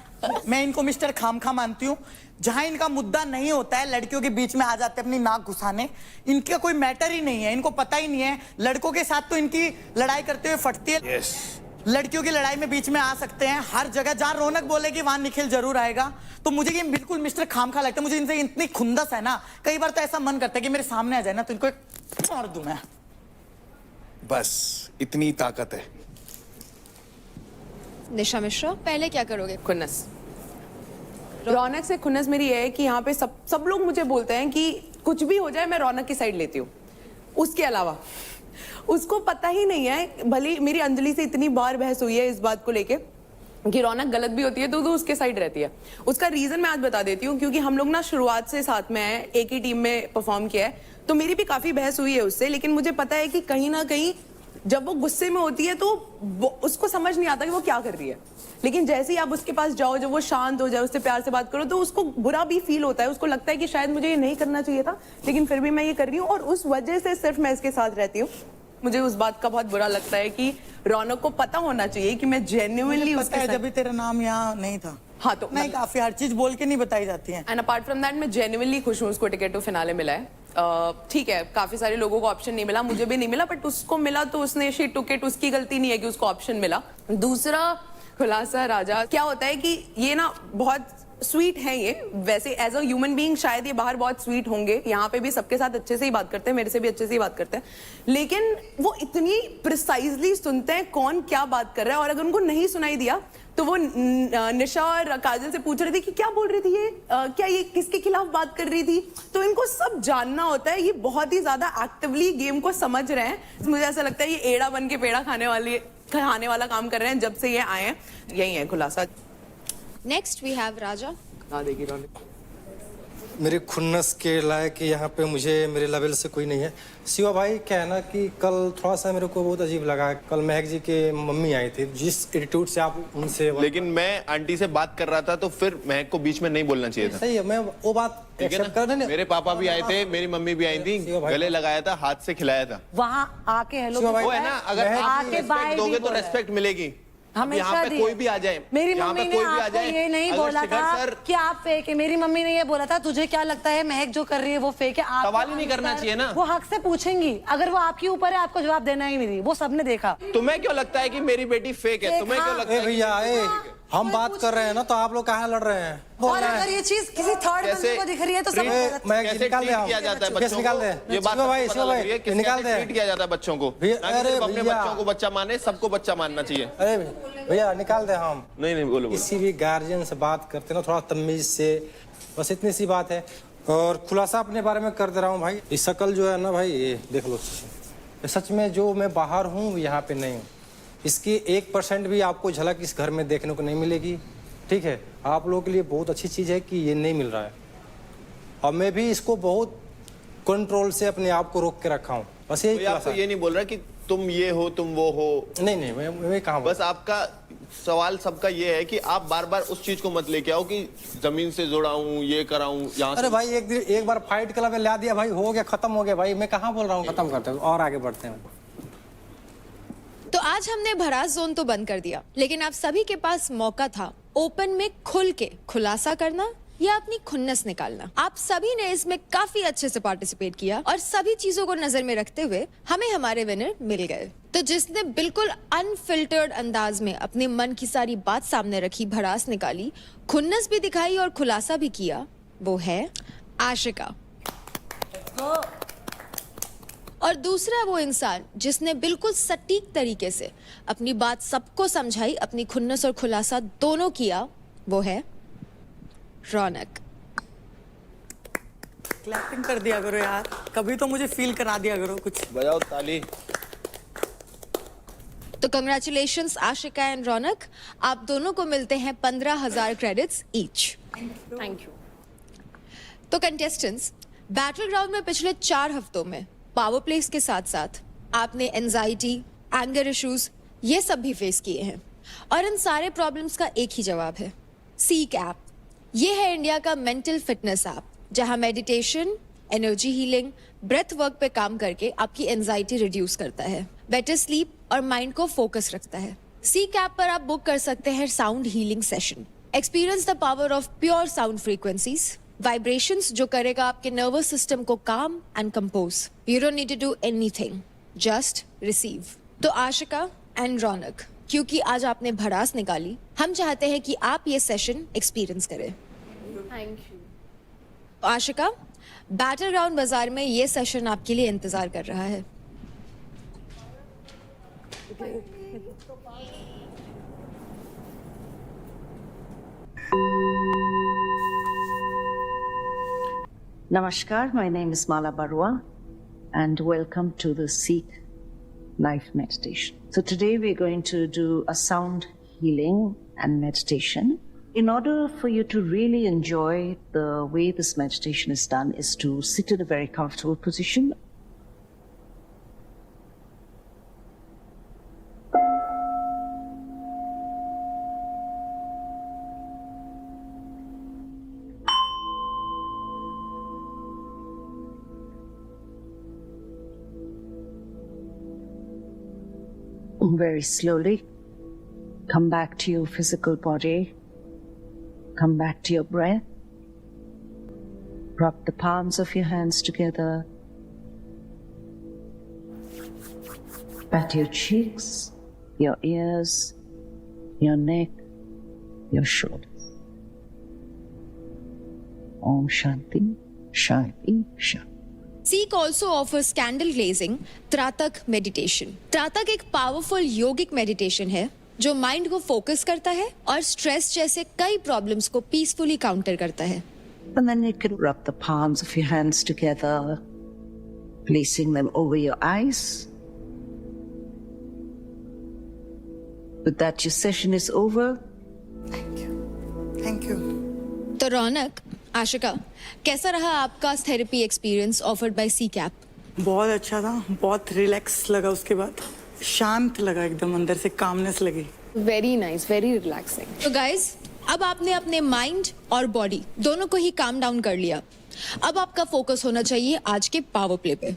S12: मैं इनको मिस्टर खामखा मानती हूँ जहां इनका मुद्दा नहीं होता है लड़कियों के बीच में आ जाते हैं अपनी नाक घुसाने इनका कोई मैटर ही नहीं है इनको पता ही नहीं है लड़कों के साथ तो इनकी लड़ाई करते हुए फटती है लड़कियों की लड़ाई में बीच में आ सकते हैं हर जगह जहां रौनक बोलेगी वहां निखिल जरूर आएगा तो मुझे ये बिल्कुल मिस्टर खामखा लगता है मुझे इनसे इतनी खुंदस है ना कई बार तो ऐसा मन करता है कि मेरे सामने आ जाए ना तो इनको एक मार दूं मैं
S9: बस इतनी ताकत है।
S1: निशा मिश्रा पहले क्या करोगे?
S8: खुन्नस रौनक से खुन्नस मेरी ये है कि यहाँ पे सब लोग मुझे बोलते हैं कि कुछ भी हो जाए मैं रौनक की साइड लेती हूँ उसके अलावा उसको पता ही नहीं है भले मेरी अंजलि से इतनी बार बहस हुई है इस बात को लेके कि रौनक गलत भी होती है तो उसके साइड रहती है उसका रीजन मैं आज बता देती हूँ क्योंकि हम लोग ना शुरुआत से साथ में है एक ही टीम में परफॉर्म किया है तो मेरी भी काफी बहस हुई है उससे लेकिन मुझे पता है कि कहीं ना कहीं जब वो गुस्से में होती है तो उसको समझ नहीं आता कि वो क्या कर रही है लेकिन जैसे ही आप उसके पास जाओ जब वो शांत हो जाए उससे प्यार से बात करो तो उसको बुरा भी फील होता है उसको लगता है कि शायद मुझे ये नहीं करना चाहिए था लेकिन फिर भी मैं ये कर रही हूँ और उस वजह से सिर्फ मैं इसके साथ रहती हूँ। मुझे उस बात का बहुत बुरा लगता है कि रौनक को पता होना चाहिए कि मैं जेन्युइनली उसके साथ
S12: जब भी तेरा नाम यहाँ नहीं था
S8: हाँ तो
S12: नहीं काफी हर चीज बोल के नहीं बताई जाती है
S8: एंड अपार्ट फ्रॉम दैट मैं जेन्युइनली खुश हूँ उसको टिकट टू फिनाले मिला है ठीक है काफी सारे लोगों को ऑप्शन नहीं मिला मुझे भी नहीं मिला बट उसको मिला तो उसने शी टुक इट उसकी गलती नहीं है कि उसको ऑप्शन मिला। दूसरा खुलासा राजा क्या होता है कि ये ना बहुत स्वीट है ये, वैसे एज अ ह्यूमन बीइंग शायद ये बाहर बहुत स्वीट होंगे, यहाँ पे भी सबके साथ अच्छे से ही बात करते हैं, मेरे से भी अच्छे से ही बात करते हैं, लेकिन वो इतनी प्रिसाइजली सुनते हैं कौन क्या बात कर रहा है, और अगर उनको नहीं सुनाई दिया तो वो निशा और काजल से पूछ रहे थे कि क्या बोल रही थी ये, क्या ये किसके खिलाफ बात कर रही थी, तो इनको सब जानना होता है, ये बहुत ही ज्यादा एक्टिवली गेम को समझ रहे हैं। मुझे ऐसा लगता है ये एड़ा बन के पेड़ा खाने वाला काम कर रहे हैं जब से ये आए हैं, यही है खुलासा।
S1: नेक्स्ट वी हैव राजा।
S2: मेरे खुन्नस के लायक यहाँ पे मुझे मेरे लेवल से कोई नहीं है। शिवा भाई क्या है ना कि कल थोड़ा सा मेरे को बहुत अजीब लगा, कल महक जी के मम्मी आई थी, जिस एटीट्यूड से आप उनसे,
S3: लेकिन मैं आंटी से बात कर रहा था तो फिर महक को बीच में नहीं बोलना चाहिए था।
S2: सही है, मैं वो बात एक्सेप्ट कर रहा।
S3: मेरे पापा भी आए थे, मेरी मम्मी भी आई थी, गले लगाया था, हाथ से खिलाया था।
S6: वहाँ आके हेलो
S3: वो है ना, अगर आप रेस्पेक्ट दोगे तो रेस्पेक्ट मिलेगी। यहाँ पे कोई भी आ जाए,
S6: मेरी मम्मी ने आपको ये नहीं बोला था कि आप फेक है, मेरी मम्मी ने ये बोला था तुझे क्या लगता है महक जो कर रही है वो फेक है। आप
S3: सवाल ही नहीं करना चाहिए ना,
S6: वो हक से पूछेंगी, अगर वो आपके ऊपर है आपको जवाब देना ही नहीं, वो सबने देखा।
S3: तुम्हें क्यों लगता है कि मेरी बेटी फेक है? तुम्हें क्यों लगता है?
S2: भैया हम बात कर रहे हैं ना, तो आप लोग कहाँ लड़ रहे हैं?
S6: और अगर ये चीज किसी थर्ड बंदे को दिख रही है तो सब
S3: कैसे ट्रीट किया जाता है बच्चों को? ये बात पता लग रही है किस कैसे ट्रीट किया जाता है बच्चों को। अरे अपने बच्चों को बच्चा माने, सबको बच्चा मानना चाहिए।
S2: अरे भैया निकाल दे हम।
S3: नहीं बोलो।
S2: किसी भी गार्जियन से बात करते ना थोड़ा तमीज से, बस इतनी सी बात है। और खुलासा अपने बारे में कर दे रहा हूँ भाई, ये शक्ल जो है ना भाई, ये देख लो, सच में जो मैं बाहर हूँ यहाँ पे नहीं हूँ। इसकी 1% भी आपको झलक इस घर में देखने को नहीं मिलेगी, ठीक है? आप लोगों के लिए बहुत अच्छी चीज़ है कि ये नहीं मिल रहा है, और मैं भी इसको बहुत कंट्रोल से अपने आप को रोक के रखा हूँ। बस यही
S3: आपको ये नहीं बोल रहा कि तुम ये हो तुम वो हो,
S2: नहीं मैं कहाँ,
S3: बस आपका सवाल सबका ये है कि आप बार बार उस चीज को मत लेके आओ कि जमीन से जुड़ा हूँ, ये कराऊं यहाँ।
S2: अरे भाई एक बार फाइट क्लब में ला दिया भाई, हो गया, खत्म हो गया भाई। मैं कहाँ बोल रहा हूँ खत्म करते हैं और आगे बढ़ते हैं।
S1: तो आज हमने भड़ास जोन तो बंद कर दिया, लेकिन आप सभी के पास मौका था ओपन में खुल के खुलासा करना या अपनी खुन्नस निकालना। आप सभी ने इसमें काफी अच्छे से पार्टिसिपेट किया और सभी चीजों को नजर में रखते हुए हमें हमारे विनर मिल गए। तो जिसने बिल्कुल अनफिल्टर्ड अंदाज में अपने मन की सारी बात सामने रखी, भड़ास निकाली, खुन्नस भी दिखाई और खुलासा भी किया, वो है आशिका। और दूसरा वो इंसान जिसने बिल्कुल सटीक तरीके से अपनी बात सबको समझाई, अपनी खुन्नस और खुलासा दोनों किया, वो है रौनक।
S12: क्लैपिंग कर दिया करो यार, कभी तो मुझे फील करा दिया करो कुछ।
S3: बजाओ ताली।
S1: तो कंग्रेचुलेशंस आशिका एंड रौनक, आप दोनों को मिलते हैं 15,000 क्रेडिट्स ईच।
S11: Thank you.
S1: तो कंटेस्टेंट्स, बैटल ग्राउंड में पिछले 4 हफ्तों में पावर प्लेस के साथ साथ आपने एंजाइटी, एंगर इश्यूज, ये सब भी फेस किए हैं, और इन सारे प्रॉब्लम्स का एक ही जवाब है, सीक ऐप। ये है इंडिया का मेंटल फिटनेस ऐप, जहां meditation, energy healing, breath work पे काम करके आपकी एंजाइटी रिड्यूस करता है, बेटर स्लीप और माइंड को फोकस रखता है। सीक ऐप पर आप बुक कर सकते हैं sound healing session. Experience the power of pure sound frequencies, vibrations जो करेगा आपके नर्वस सिस्टम को calm and compose. You don't need to do anything, just receive. तो आशिका एंड रौनक, क्योंकि आज आपने भड़ास निकाली, हम चाहते हैं कि आप ये सेशन एक्सपीरियंस करें।
S11: Thank you.
S1: Ashika, battle ground बाजार में ये सेशन आपके लिए इंतजार कर रहा है।
S13: Namaskar, my name is Mala Barua and welcome to the Seek Life Meditation. So today we're going to do a sound healing and meditation. In order for you to really enjoy the way this meditation is done is to sit in a very comfortable position. Very slowly come back to your physical body, come back to your breath, rub the palms of your hands together, pat your cheeks, your ears, your neck, your shoulders. Om Shanti, Shanti, Shanti.
S1: Seek also offers candle glazing, Tratak meditation. Tratak एक powerful योगिक meditation है जो mind को focus करता है और stress जैसे कई problems को पीसफुली काउंटर करता है.
S13: And then you can rub the palms of your hands together, placing them over your eyes. With that, your session is over.
S12: Thank you.
S1: तो रौनक, आशिका, कैसा रहा आपका therapy experience offered by C cap?
S12: बहुत अच्छा था, बहुत रिलैक्स लगा. उसके बाद शांत लगा, एकदम अंदर से कामनेस लगी.
S11: Very nice, very relaxing.
S1: तो गाइज, अब आपने अपने माइंड और बॉडी दोनों को ही काम डाउन कर लिया. अब आपका फोकस होना चाहिए आज के पावर प्ले पे.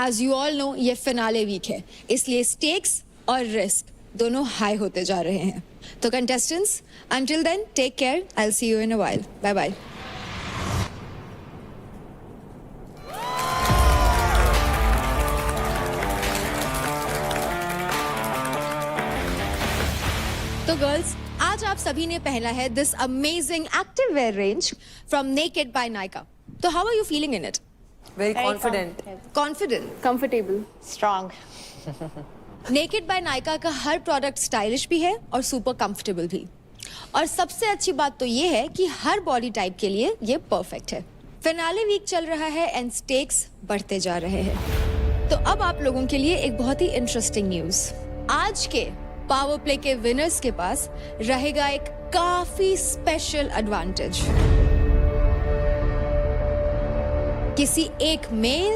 S1: एज यू ऑल नो, ये फिनाले वीक है, इसलिए स्टेक्स और रिस्क दोनों हाई होते जा रहे हैं. तो contestants, until then take care. I will see you in a while. Bye bye. तो गर्ल्स, आज आप सभी ने पहना है this amazing active wear range from Nykd by Nykaa. तो how are you feeling in it?
S6: Very confident.
S1: Confident,
S11: comfortable,
S7: strong.
S1: Nykd by Nykaa का हर प्रोडक्ट स्टाइलिश भी है और सुपर कंफर्टेबल भी. और सबसे अच्छी बात तो ये है कि हर बॉडी टाइप के लिए ये परफेक्ट है. फिनाले वीक चल रहा है एंड स्टेक्स बढ़ते जा रहे हैं. तो अब आप लोगों के लिए एक बहुत ही इंटरेस्टिंग न्यूज. आज के पावर प्ले के विनर्स के पास रहेगा एक काफी स्पेशल एडवांटेज. किसी एक मेल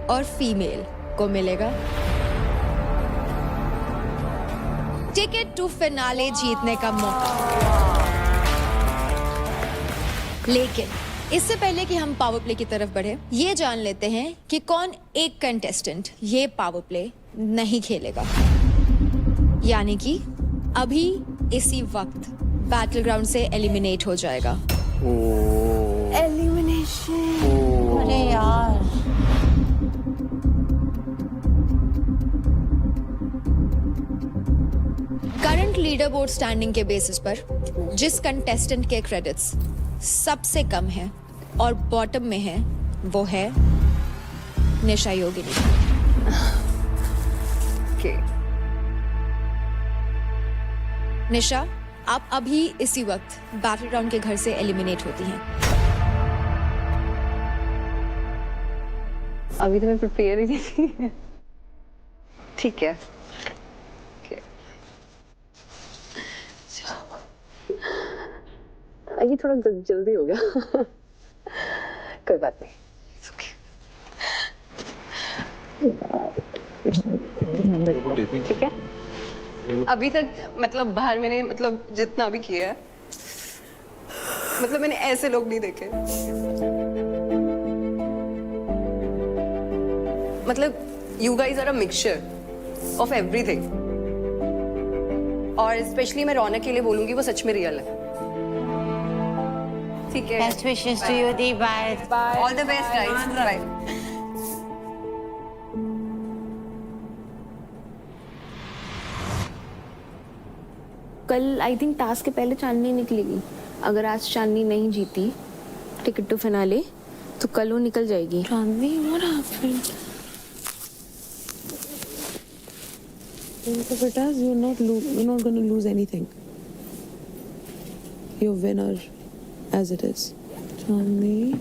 S1: और फीमेल को मिलेगा टिकट टू फिनाले जीतने का मौका. लेकिन इससे पहले कि हम पावर प्ले की तरफ बढ़े, ये जान लेते हैं कि कौन एक कंटेस्टेंट ये पावर प्ले नहीं खेलेगा. यानी कि अभी इसी वक्त बैटल ग्राउंड से एलिमिनेट हो जाएगा.
S11: एलिमिनेशन.
S4: अरे यार,
S1: करंट लीडर बोर्ड स्टैंडिंग के बेसिस पर जिस कंटेस्टेंट के क्रेडिट्स सबसे कम है और बॉटम में है, वो है निशा योगिनी. निशा, आप अभी इसी वक्त बैटल ग्राउंड के घर से एलिमिनेट होती हैं.
S6: अभी तो मैं प्रिपेयर ही नहीं थी. ठीक है. ये थोड़ा जल्दी हो गया. कोई बात नहीं. ठीक है. अभी तक मतलब बाहर मैंने मतलब जितना भी किया है, मतलब मैंने ऐसे लोग नहीं देखे. मतलब you guys are a mixture of everything. और स्पेशली मैं रौनक के लिए बोलूंगी, वो सच में रियल है. ठीक है.
S4: बेस्ट विशेस टू यू दी. Bye.
S6: All the best guys. Bye.
S11: कल आई थिंक टास्क के पहले चांदनी निकलेगी. अगर आज चांदनी नहीं जीती टिकट टू फिनाले, तो कल वो निकल जाएगी. चांदनी, व्हाट हैपेंड?
S8: So बेटा, you're not going to lose anything. You're winner as it is. चांदनी,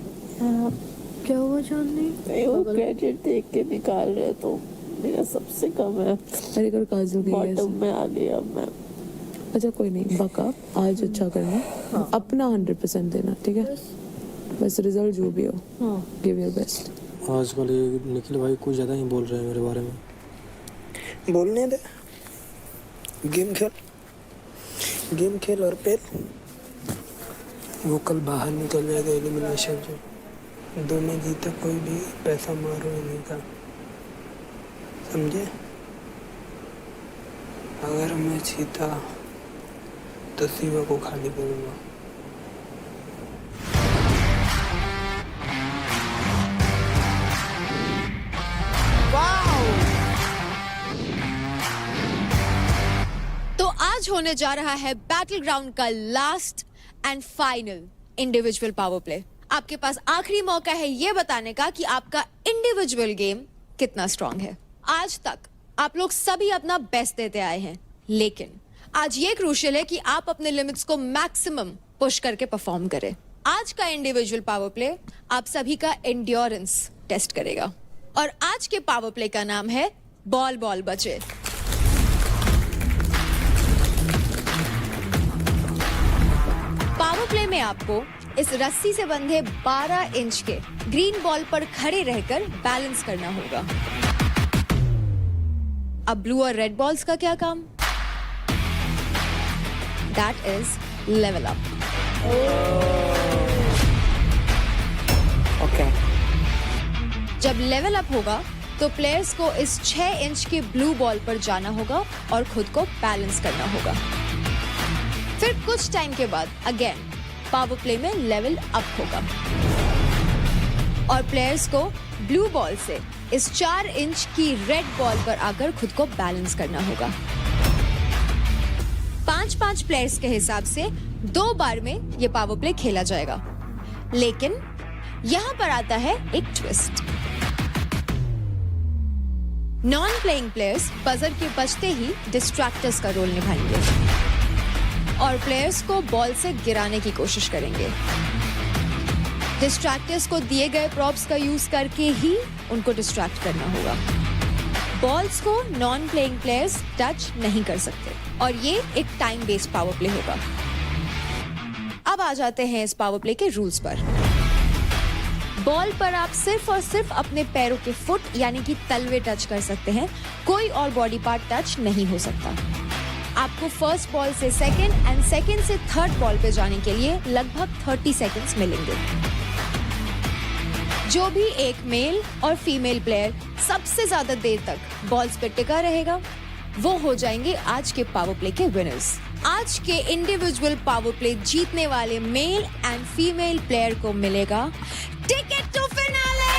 S11: क्या हुआ चांदनी?
S7: वो क्रेडिट देख के निकाल रहे तो मेरा सबसे कम है.
S8: अरे कर काजल गई है.
S7: बॉटम में आ गया अब मैं.
S8: अच्छा कोई नहीं, बका आज अच्छा करना. अपना 100% देना. ठीक है, बस रिजल्ट जो भी हो, गिव योर बेस्ट.
S2: आज वाले निखिल भाई कुछ ज़्यादा ही बोल रहे हैं मेरे बारे में.
S5: बोलने दे. गेम खेल और पेल. वो कल बाहर निकल जाएगा एलिमिनेशन से. दोनों जीते कोई भी पैसा मारो नहीं का, समझे? अगर मैं जीता तो शिवा को खाली करूँगा.
S1: तो आज होने जा रहा है बैटल ग्राउंड का last and final individual power play. आपके पास आखिरी मौका है ये बताने का कि आपका इंडिविजुअल गेम कितना स्ट्रांग है। आज तक आप लोग सभी अपना बेस्ट देते आए हैं, लेकिन आज ये क्रूशियल है कि आप अपने लिमिट्स को मैक्सिमम पुश करके परफॉर्म करें। आज का इंडिविजुअल पावर प्ले आप सभी का एंड्योरेंस टेस्ट करेगा और आज के पावर प्ले का नाम है बॉल बॉल बचे। पावर प्ले में आपको इस रस्सी से बंधे 12 इंच के ग्रीन बॉल पर खड़े रहकर बैलेंस करना होगा। अब ब्लू और रेड बॉल्स का क्या काम? That is level up.
S6: Okay.
S1: जब लेवल अप होगा तो प्लेयर्स को इस 6 इंच के ब्लू बॉल पर जाना होगा और खुद को बैलेंस करना होगा। फिर कुछ टाइम के बाद अगेन पावर प्ले में लेवल अप होगा और प्लेयर्स को ब्लू बॉल से इस 4 इंच की रेड बॉल पर आकर खुद को बैलेंस करना होगा। 5-5 प्लेयर्स के हिसाब से 2 बार में यह पावर प्ले खेला जाएगा, लेकिन यहां पर आता है एक twist. Non playing players buzzer के बजते ही डिस्ट्रैक्टर्स का रोल निभाएंगे और प्लेयर्स को बॉल से गिराने की कोशिश करेंगे। डिस्ट्रैक्टर्स को दिए गए प्रॉप्स का यूज करके ही उनको डिस्ट्रैक्ट करना होगा। बॉल्स को नॉन प्लेइंग प्लेयर्स टच नहीं कर सकते और ये एक टाइम बेस्ड पावर प्ले होगा। अब आ जाते हैं इस पावर प्ले के रूल्स पर। बॉल पर आप सिर्फ और सिर्फ अपने पैरों के फुट यानी कि तलवे टच कर सकते हैं, कोई और बॉडी पार्ट टच नहीं हो सकता। आपको फर्स्ट बॉल से सेकंड एंड सेकंड से थर्ड बॉल पे जाने के लिए लगभग 30 सेकंड्स मिलेंगे। जो भी एक मेल और फीमेल प्लेयर सबसे ज्यादा देर तक बॉल्स पे टिका रहेगा वो हो जाएंगे आज के पावर प्ले के विनर्स। आज के इंडिविजुअल पावर प्ले जीतने वाले मेल एंड फीमेल प्लेयर को मिलेगा टिकट टू फिनाले।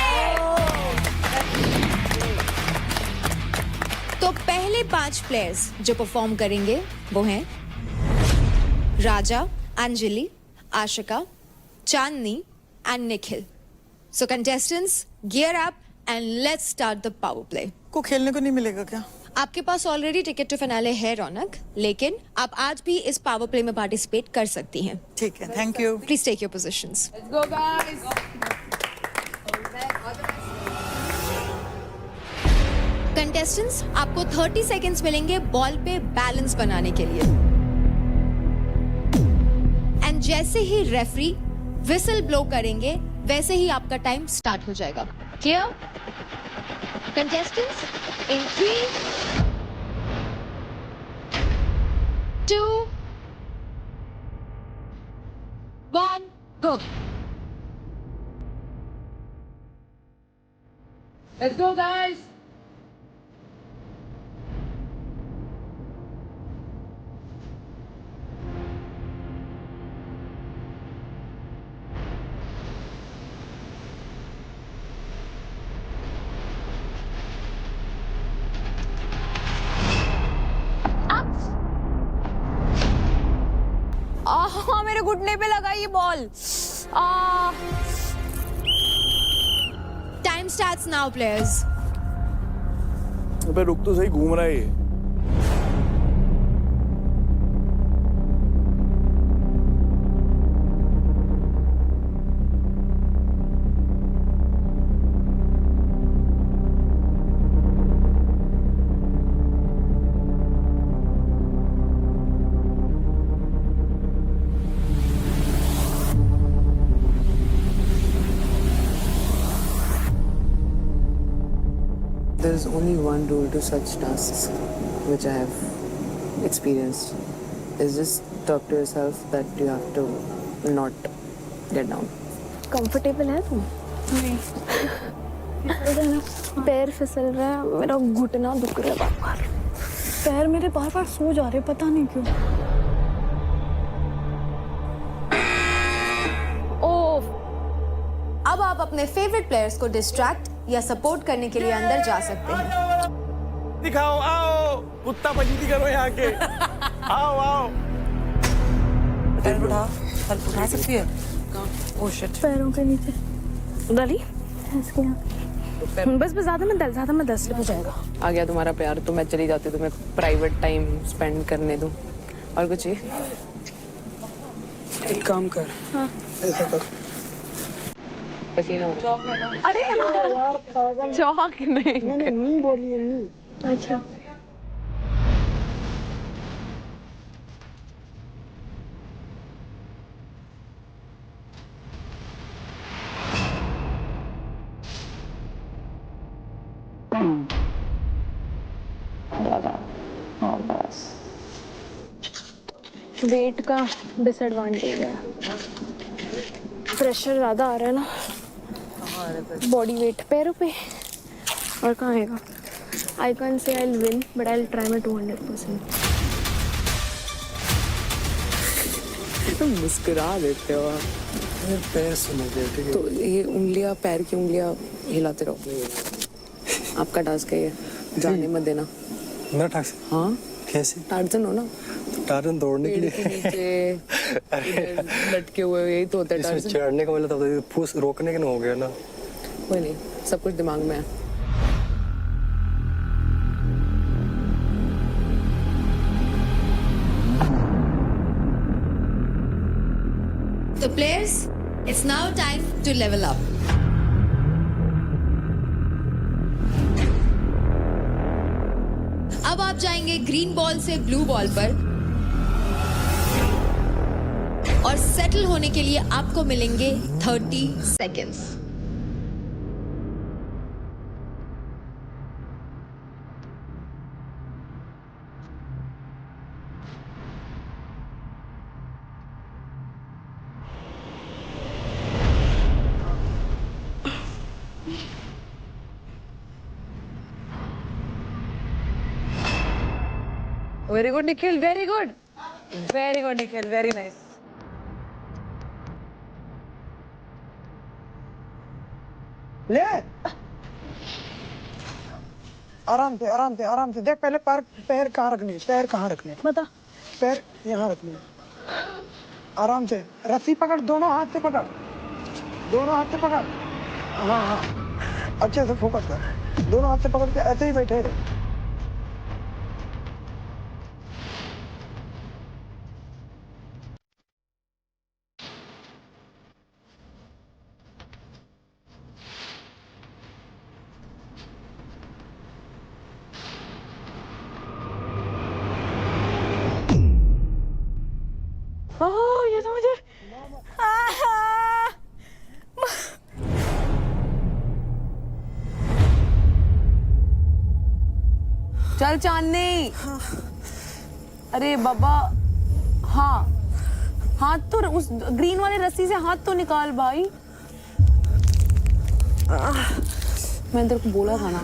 S1: तो पहले 5 प्लेयर्स जो परफॉर्म करेंगे वो हैं Raja, Anjali, Ashika, Chandni and Nikhil. So contestants gear up and let's start the power play.
S12: को खेलने को नहीं मिलेगा क्या?
S1: आपके पास ऑलरेडी टिकट टू फिनाले है रौनक, लेकिन आप आज भी इस पावर प्ले में पार्टिसिपेट कर सकती हैं।
S12: ठीक है, thank you.
S1: Please take your positions.
S8: Let's go guys.
S1: Contestants आपको 30 सेकंड्स मिलेंगे बॉल पे बैलेंस बनाने के लिए एंड जैसे ही रेफरी विसल ब्लो करेंगे वैसे ही आपका टाइम स्टार्ट हो जाएगा। Clear? Contestants in 3, 2, 1 go।
S8: Let's go guys.
S7: मेरे घुटने पे लगा ये ball.
S1: Time starts now players.
S10: अबे रुक तो सही, घूम रहा है ये।
S8: There is only one rule to such tasks which I have experienced. Is just talk to yourself that you have to not get down.
S11: Comfortable है तुम? नहीं। पैर फिसल रहा है, मेरा घुटना दुख रहा है बार-बार।
S7: पैर मेरे बार बार सो जा रहे, पता नहीं क्यों।
S1: ओह, अब आप अपने फेवरेट प्लेयर्स को डिस्ट्रैक्ट या सपोर्ट करने के लिए अंदर जा सकते हैं।
S10: दिखाओ, आओ, कुत्ता पजीती करो यहाँ के। आओ आओ।
S6: उठा सकती है। Oh shit.
S7: पैरों के नीचे डाली इसके यहाँ। बस ज्यादा मत दस हो जाएगा।
S8: आ गया तुम्हारा प्यार तो मैं चली जाती हूँ, तुम्हें प्राइवेट टाइम स्पेंड करने दूँ। और कुछ ही
S5: एक काम कर,
S7: हाँ।
S5: ऐसा कर,
S8: पसीना हो रहा।
S7: अरे
S8: चौक नहीं।
S5: मैंने नहीं बोली है, नहीं।
S7: अच्छा वेट का डिसएडवांटेज है, प्रेशर ज्यादा आ रहा है ना बॉडी वेट पैरों पे। और कहाँ आएगा? I can say I win but I try my 200%।
S8: तुम मुस्कुरा देते हो।
S5: पैर सुनो बेटे।
S8: तो ये उंगलियां, पैर की उंगलियां हिलाते रहो। आपका टास्क है ये, जाने मत देना।
S5: मेरा टास्क?
S8: हाँ
S5: कैसे?
S8: टार्जन हो ना,
S5: टार्जन दौड़ने के
S8: पेड़ के
S5: लिए।
S8: नीचे लटके हुए, यही तो होता है
S5: इसमें
S8: टार्जन।
S5: चढ़ने का मतलब तो फूस रोकने के ना हो गया ना।
S8: कोई नहीं, सब कुछ दिमाग में है।
S1: So players, it's now time to level up. अब आप जाएंगे ग्रीन बॉल से ब्लू बॉल पर और सेटल होने के लिए आपको मिलेंगे 30 seconds.
S6: Very good Nikhil, very good Nikhil, very nice.
S5: ले आराम से, आराम से, आराम से। देख पहले पैर कहाँ रखने, पैर कहाँ रखने,
S7: बता।
S5: पैर यहाँ रखने। आराम से रस्सी पकड़, दोनों हाथ से पकड़, दोनों हाथ से पकड़। हाँ हाँ, अच्छे से फोकस कर। दोनों हाथ से पकड़ के ऐसे ही बैठे रहे।
S7: ये तो मुझे
S8: चल चांदनी। अरे बाबा, हाँ हाथ तो उस ग्रीन वाले रस्सी से हाथ तो निकाल भाई। मैंने तेरे को बोला था ना।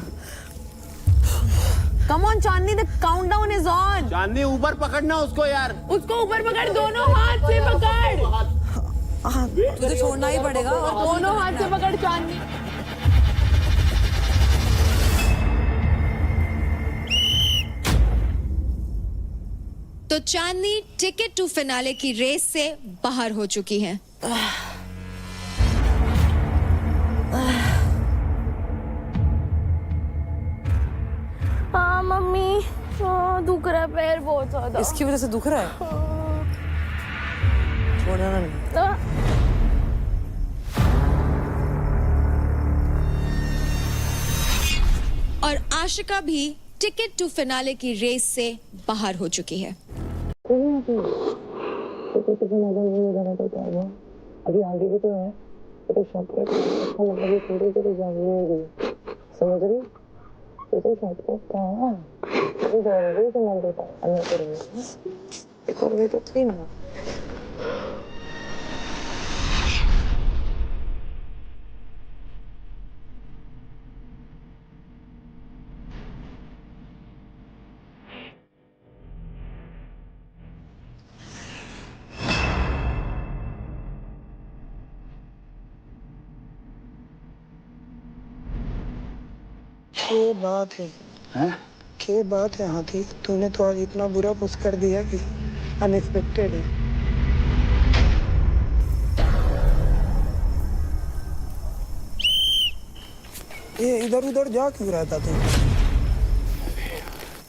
S8: Come on Chandni, the countdown is on.
S3: Chandni ऊपर पकड़ना उसको यार,
S8: उसको ऊपर पकड़, दोनों हाथ से पकड़। तुझे छोड़ना ही पड़ेगा। और दोनों हाथ से पकड़ चांदनी।
S1: तो चांदनी टिकट टू फिनाले की रेस से बाहर हो चुकी हैं।
S7: हाँ मम्मी, दुख रहा है पैर बहुत ज्यादा।
S6: इसकी वजह से दुख रहा है? छोड़ना नहीं।
S1: और आशिका भी टिकट टू फिनाले की रेस से बाहर हो चुकी है।
S6: अभी आगे भी तो है, तो शॉर्टकट थोड़ी देर जानी होगी, समझ रही? तो शॉर्टकट कहाँ अभी दौड़ोगे तो मैं देता हूँ करेंगे एक और वे तो थी ना।
S5: क्या बात है? हैं? क्या बात है हाथी? तूने तो आज इतना बुरा पुश कर दिया कि अनएक्सपेक्टेड है। ये इधर उधर जा क्यों रहता तू?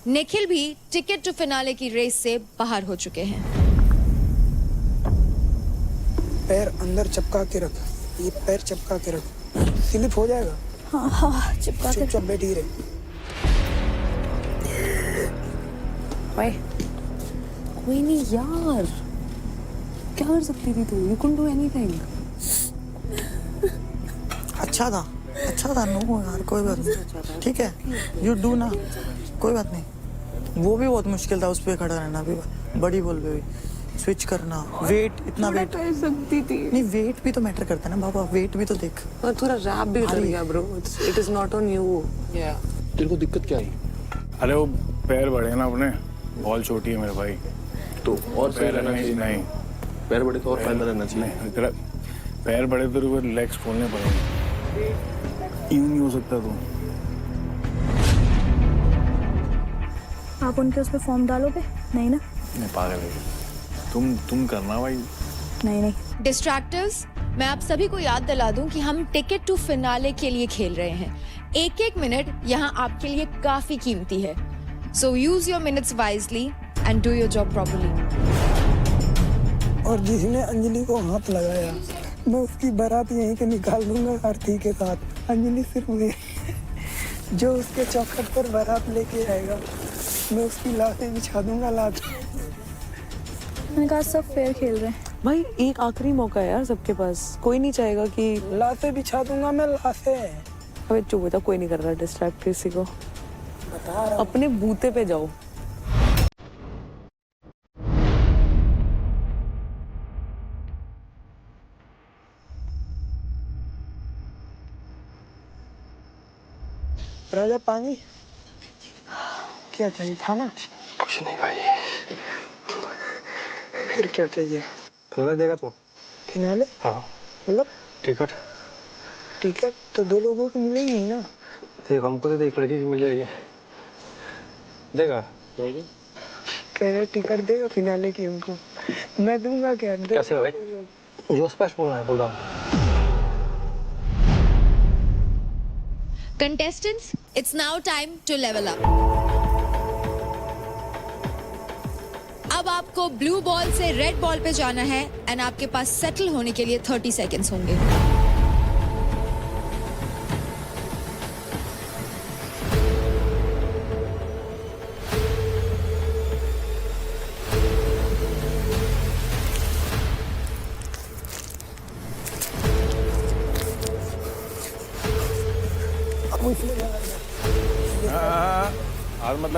S1: निखिल भी टिकट टू फिनाले की रेस से बाहर हो चुके हैं।
S5: पैर अंदर चिपका के रख, ये पैर चिपका के रख, स्लिप हो जाएगा।
S7: हाँ चिपका के।
S5: चुपचाप बैठी रहे।
S8: भाई कोई नहीं यार, क्या कर सकती थी तू? You can do anything.
S12: अच्छा था नो यार, कोई बात नहीं, ठीक है, यू डू ना, कोई बात नहीं। वो भी बहुत मुश्किल था उस पे खड़ा रहना भी, बड़ी बॉल पे भी स्विच करना, वेट, इतना वेट
S8: कर सकती थी।
S12: नहीं, वेट भी तो मैटर करता है ना बाबा, वेट भी तो देख।
S8: और थोड़ा रैप भी उतर गया bro, it is not on you.
S10: तेरे को दिक्कत क्या आई? अरे वो पैर बड़े हैं ना अपने, बॉल छोटी है मेरे भाई,
S3: तो और सही रहना
S10: नहीं,
S3: चाहिए।
S10: नहीं
S3: पैर बड़े तो और फायदा रहना चाहिए।
S10: नहीं, तेरा पैर बड़े तो लेग्स खोलने पड़ेंगे, यूं नहीं हो सकता तू।
S7: आप उनके उस पर फॉर्म डालोगे? नहीं ना?
S10: नहीं पागल है, तुम करना भाई।
S7: नहीं।
S1: डिस्ट्रैक्टर्स, मैं आप सभी को याद दिला दूं कि हम टिकट टू फिनाले के लिए खेल रहे हैं। एक एक मिनट यहाँ आपके लिए काफी कीमती है। So use your minutes wisely and do your job properly.
S5: और जिसने अंजलि को हाथ लगाया, मैं उसकी बारात यहीं के निकाल दूंगा आरती के साथ। अंजलि सिर्फ वे जो उसके चौखट पर बारात लेके आएगा, मैं उसकी लाशें बिछा दूंगा।
S7: मैंने कहा सब फेयर खेल रहे हैं।
S8: भाई एक आखिरी मौका है यार सबके पास, कोई नहीं चाहेगा कि
S5: लाशें बिछा दूंगा मैं, लाशें।
S8: अबे चुप बता, कोई नहीं कर रहा डिस्ट्रैक्ट किसी को,
S5: बता रहा
S8: अपने बूते पे जाओ।
S5: राजा पानी क्या चाहिए? खाना?
S2: कुछ नहीं भाई।
S5: फिर क्या चाहिए?
S2: फिनाले देगा तू?
S5: फिनाले?
S2: हाँ।
S5: मतलब
S2: टिकट
S5: तो दो लोगों को मिलेगी ही ना।
S2: देख, हमको तो देख लड़की की मिल जाएगी, देगा?
S5: कह रहे टिकट देगा फिनाले की हमको, मैं दूंगा क्या?
S2: कैसे भाई? जो स्पष्ट बोलना है बोल रहा हूँ।
S1: Contestants, it's now time to level up. अब आपको ब्लू बॉल से रेड बॉल पे जाना है एंड आपके पास सेटल होने के लिए 30 सेकेंड्स होंगे।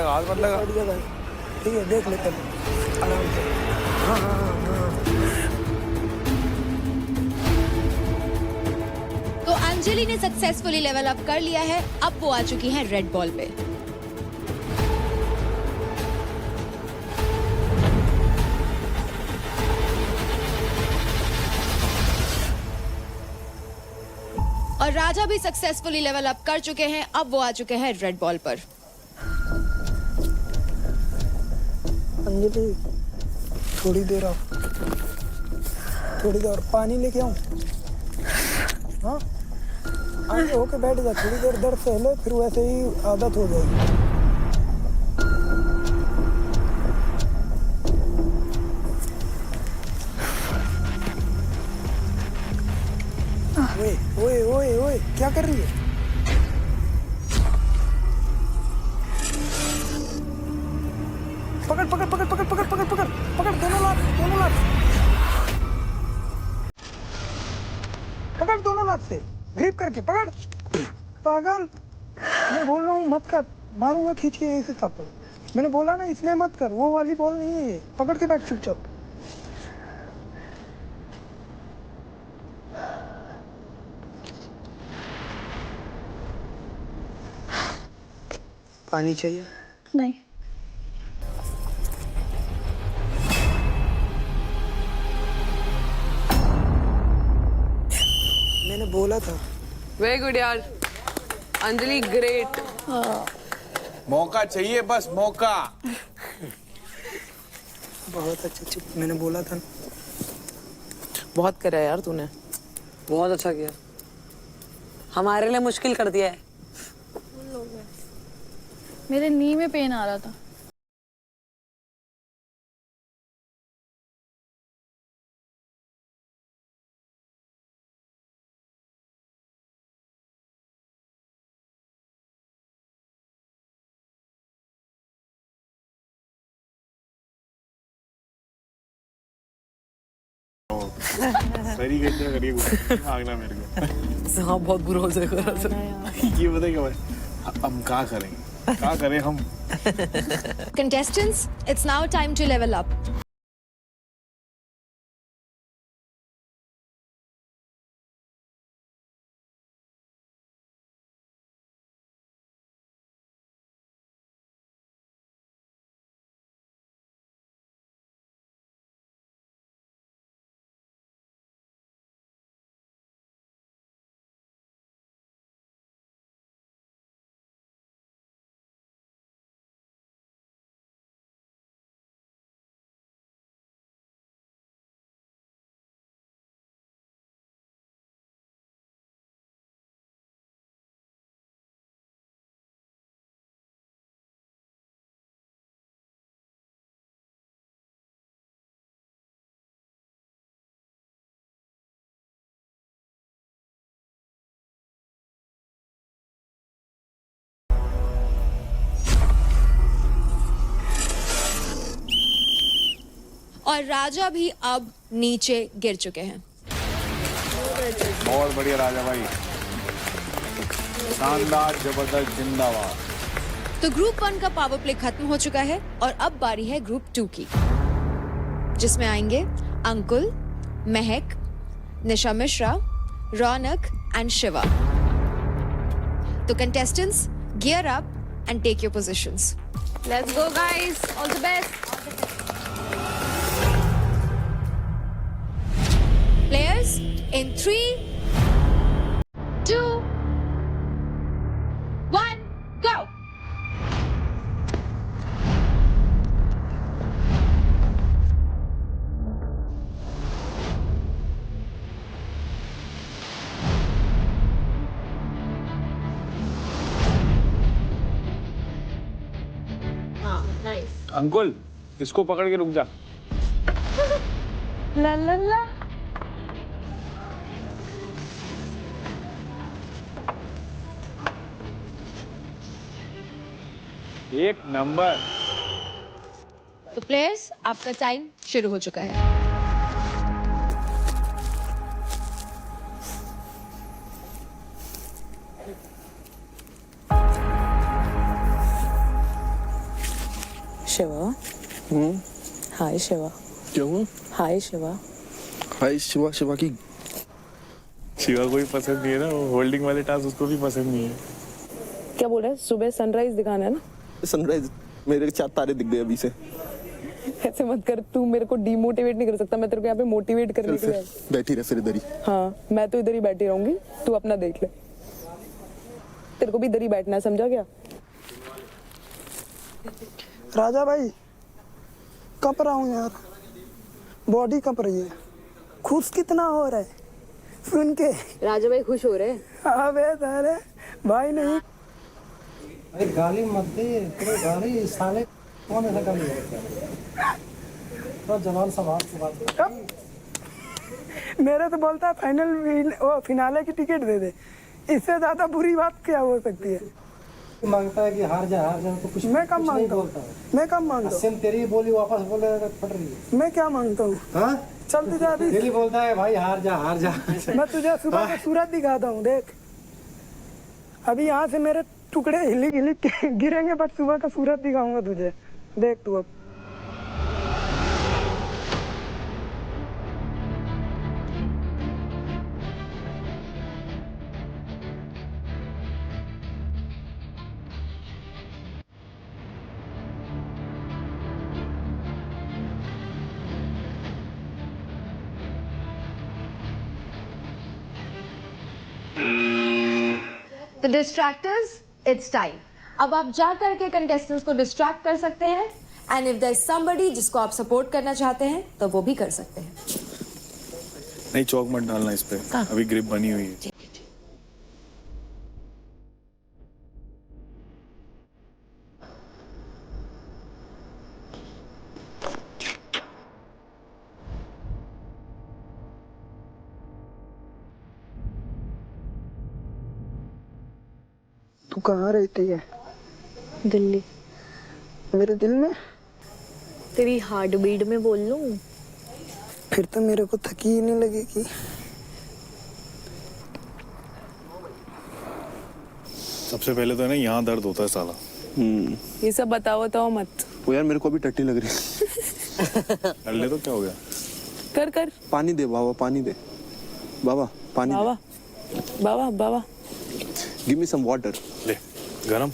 S10: हाथ मत लगा।
S5: ठीक है, देख लेते हैं आराम से। हाँ।
S1: तो अंजलि ने सक्सेसफुली लेवल अप कर लिया है, अब वो आ चुकी हैं रेड बॉल पे। और राजा भी सक्सेसफुली लेवल अप कर चुके हैं, अब वो आ चुके हैं रेड बॉल पर।
S5: अंजलि थोड़ी देर और पानी लेके आऊं? हाँ, आगे होके बैठ जा, थोड़ी देर दर्द सहले, फिर वैसे ही आदत हो जाएगी। ओए, क्या कर रही है? पकड़ दोनों लात। पकड़ दोनों लात से, ग्रिप करके पकड़। पागल, मैं बोल रहा हूँ मत कर, मारूंगा खींच के इसे थप्पड़। मैंने बोला ना इसलिए मत कर, वो वाली बॉल नहीं है ये। पकड़ के बैठ चुपचाप। पानी चाहिए?
S7: नहीं।
S5: मैंने बोला था।
S8: वेरी गुड यार अंजलि, ग्रेट।
S10: मौका चाहिए, बस मौका।
S5: बहुत अच्छा, चुप, मैंने बोला था।
S8: बहुत करा यार तूने, बहुत अच्छा किया, हमारे लिए मुश्किल कर दिया है।
S7: मेरे नी में पेन आ रहा था।
S10: सही कहते हैं, करिए कुछ मांगना मेरे को।
S6: हाँ बहुत बुरा हो जाएगा।
S10: ये बताइए भाई हम क्या करेंगे, क्या करें हम?
S1: Contestants, it's now time to level up. और राजा भी अब नीचे गिर चुके हैं।
S10: बहुत बढ़िया राजा भाई, शानदार, जबरदस्त, जिंदाबाद।
S1: तो ग्रुप 1 का पावर प्ले खत्म हो चुका है और अब बारी है ग्रुप 2 की, जिसमें आएंगे अंकुल, महक, निशा मिश्रा, रौनक एंड शिवा। तो contestants, gear up and take your positions.
S11: Let's go guys, all the best.
S1: Players, in 3, 2, 1, go!
S10: Ankul, इसको पकड़ के रुक जा।
S7: ला ला ला।
S10: एक नंबर।
S1: तो प्लेयर्स, आपका टाइम शुरू हो चुका है।
S6: शिवा। हाय शिवा।
S3: क्या हुआ?
S6: हाय शिवा।
S3: हाय शिवा। शिवा की
S10: शिवा को भी पसंद नहीं है ना, वो होल्डिंग वाले टास्क उसको भी पसंद नहीं है।
S6: क्या बोल रहा है? सुबह सनराइज दिखाना है ना?
S3: सनराइज मेरे 4 तारे दिख गए अभी से।
S6: ऐसे मत कर, तू मेरे को डिमोटिवेट नहीं कर सकता, मैं तेरे को यहाँ पे मोटिवेट करने के लिए।
S3: बैठी रह फिर इधर ही।
S6: हाँ, मैं तो इधर ही बैठी रहूंगी, तू अपना देख ले। तेरे को भी इधर ही बैठना है, समझा क्या?
S5: राजा भाई, कप रहा हूँ यार, बॉडी कप रही है। खुश कितना हो रहा है सुन के।
S6: राजा भाई खुश हो रहे हैं?
S5: अबे अरे भाई नहीं।
S2: अरे गाली मत दे, तेरे गाली साले कौन ऐसा गाली देता है? तो जवान सवाल से बात कर।
S5: मेरे तो बोलता है फाइनल वो फिनाले की टिकट दे दे, इससे ज्यादा बुरी बात क्या हो सकती है?
S2: मांगता है कि हार जा तो कुछ
S5: मैं कब मांगता हूँ? मैं कब मांगता हूँ?
S2: तेरी बोली वापस बोले फट रही है।
S5: मैं क्या मांगता हूँ?
S2: हाँ,
S5: चल तुझे अभी
S2: डेली बोलता है भाई हार जा हार जा।
S5: मैं तुझे सुबह का सूरज दिखाता हूँ, देख अभी यहाँ से मेरे टुकड़े हिलिक हिलिक के गिरेंगे, बट सुबह का सूरज दिखाऊंगा तुझे, देख तू अब।
S1: तो डिस्ट्रैक्टर्स, इट्स टाइम। अब आप जा करके कंटेस्टेंट्स को डिस्ट्रैक्ट कर सकते हैं, and if there is somebody जिसको आप सपोर्ट करना चाहते हैं तो वो भी कर सकते हैं।
S10: नहीं, चौक मत डालना इस पे, अभी ग्रिप बनी हुई है।
S5: तू कहाँ रहती है?
S11: दिल्ली।
S5: मेरे दिल में?
S11: तेरी हार्ट बीट में बोल लूं?
S5: फिर तो मेरे को थकी ही नहीं लगेगी।
S10: सबसे पहले तो है ना यहाँ दर्द होता है साला।
S8: ये सब बताओ मत।
S3: वो यार मेरे को अभी टट्टी लग रही है।
S10: कर ले तो क्या हो गया?
S8: कर कर।
S3: पानी दे बाबा, पानी दे बाबा, पानी
S8: बाबा बाबा बाबा
S3: गिव मी सम वाटर।
S10: ले गरम।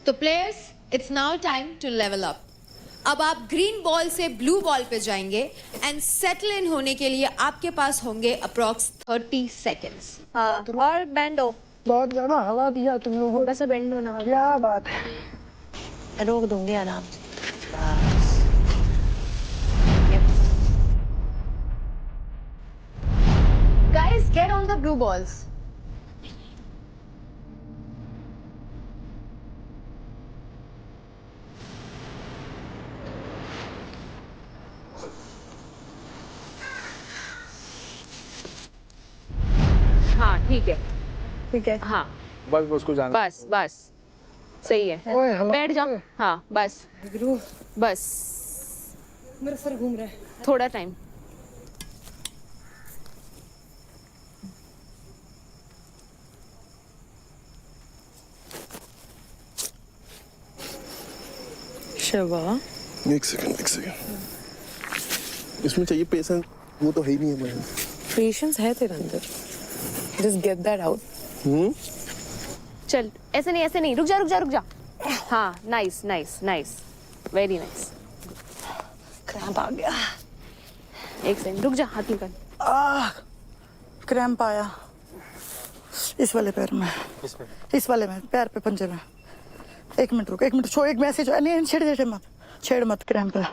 S1: तो players, it's now time to level up. अब आप ग्रीन बॉल से ब्लू बॉल पे जाएंगे एंड सेटल इन होने के लिए आपके पास होंगे अप्रॉक्स 30 सेकेंड्स।
S7: और बैंड हो।
S5: बहुत ज्यादा हवा दिया तुम लोगों
S7: थोड़ा सा बैंड होना।
S5: क्या बात है?
S6: रोक दूंगी आराम से।
S1: Guys, get on the blue balls.
S11: हाँ ठीक है।
S7: ठीक है।
S11: हाँ
S10: बस उसको जाना।
S11: बस बस सही है।
S5: ओए हेलो।
S11: बैठ जाओ। हाँ बस बस
S4: मेरा सर घूम रहा है।
S11: थोड़ा टाइम।
S6: शिवा
S3: एक सेकंड। इसमें चाहिए पेशेंस, वो तो है ही नहीं है मेरे।
S8: पेशेंस है तेरे अंदर। Just get that out.
S11: चल ऐसे नहीं, रुक जा। हाँ नाइस वेरी नाइस।
S12: क्रैम्प आ गया।
S11: एक सेकंड रुक जा, हाथ निकाल।
S12: क्रैम्प आया इस वाले पैर में, इस वाले में, पैर पे, पंजे में। एक मिनट रुक, एक मिनट छोड़, एक मैसेज। नहीं छेड़ मत क्रैम्प है।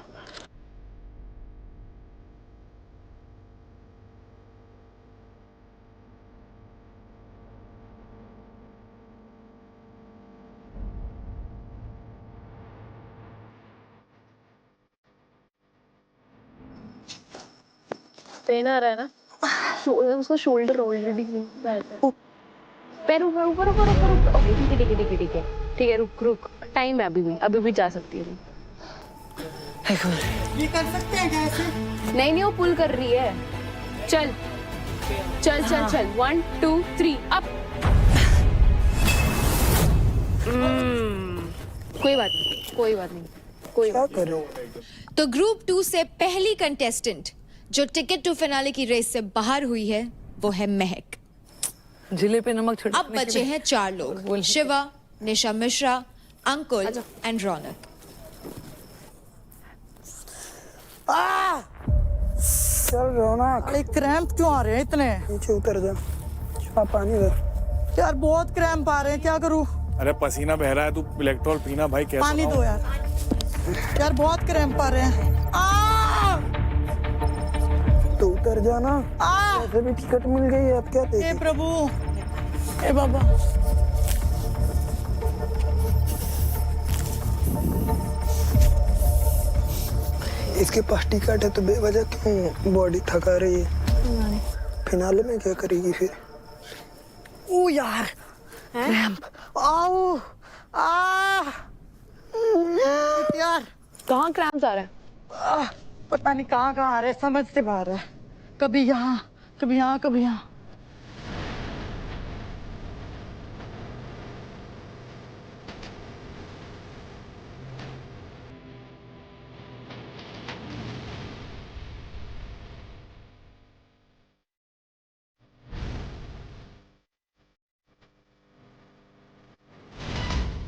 S11: पेन आ रहा है ना? उसका शोल्डर ऑलरेडी पैर ऊपर। ओके ठीक है रुक। टाइम है अभी भी जा सकती है।
S12: ये कर सकते हैं क्या ऐसे?
S11: नहीं वो पुल कर रही है। चल 1 2 3 अप। कोई बात नहीं।
S5: क्या कर रहे हो?
S1: तो ग्रुप 2 से पहली कंटेस्टेंट जो टिकट टू फिनाले की रेस से बाहर हुई है वो है महक।
S6: जिले पे नमक छिड़कने
S1: अब बचे हैं 4 लोग, शिवा, निशा मिश्रा, अंकुल एंड रौनक।
S5: चल रौनक,
S12: अरे क्रैम्प क्यों आ रहे हैं इतने?
S5: नीचे उतर जा। पानी दे
S12: यार बहुत क्रैम्प आ रहे हैं, क्या करूं?
S10: अरे पसीना बह रहा है, तू इलेक्ट्रॉल पीना भाई। कैसे
S12: पानी दो यार बहुत क्रैम्प आ रहे हैं।
S5: तो उतर जाना। ऐसे भी टिकट मिल गई है, अब क्या देखें?
S12: हे प्रभु, हे बाबा।
S5: इसके पास टिकट है तो बेवजह क्यों बॉडी थका रही है? फिनाले में क्या करेगी फिर?
S12: ओ यार क्रैम्प। आओ यार
S11: कहाँ क्रैम्प्स आ रहा है?
S12: पता नहीं कहाँ आ रहे, समझ से बाहर है। कभी यहाँ कभी यहाँ।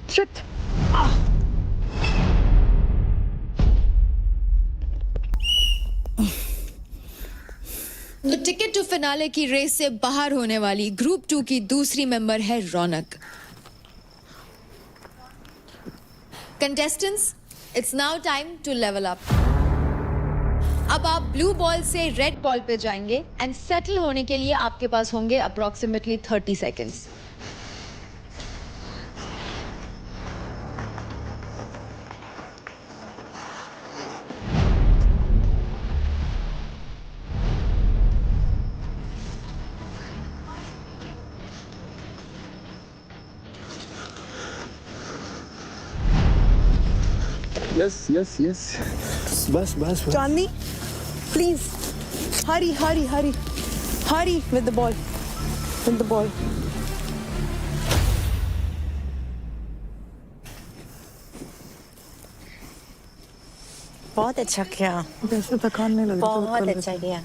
S12: Shit.
S1: तो टिकट टू फिनाले की रेस से बाहर होने वाली ग्रुप 2 की दूसरी मेंबर है Raunak. Contestants, it's now time to level up. अब आप ब्लू बॉल से रेड बॉल पे जाएंगे एंड सेटल होने के लिए आपके पास होंगे approximately 30 seconds.
S9: Yes yes yes, बस बस बस।
S8: Chandni, please hurry hurry hurry hurry with the ball, with the ball.
S4: बहुत अच्छा किया,
S12: वैसे थकान नहीं लग रही,
S4: बहुत अच्छा किया।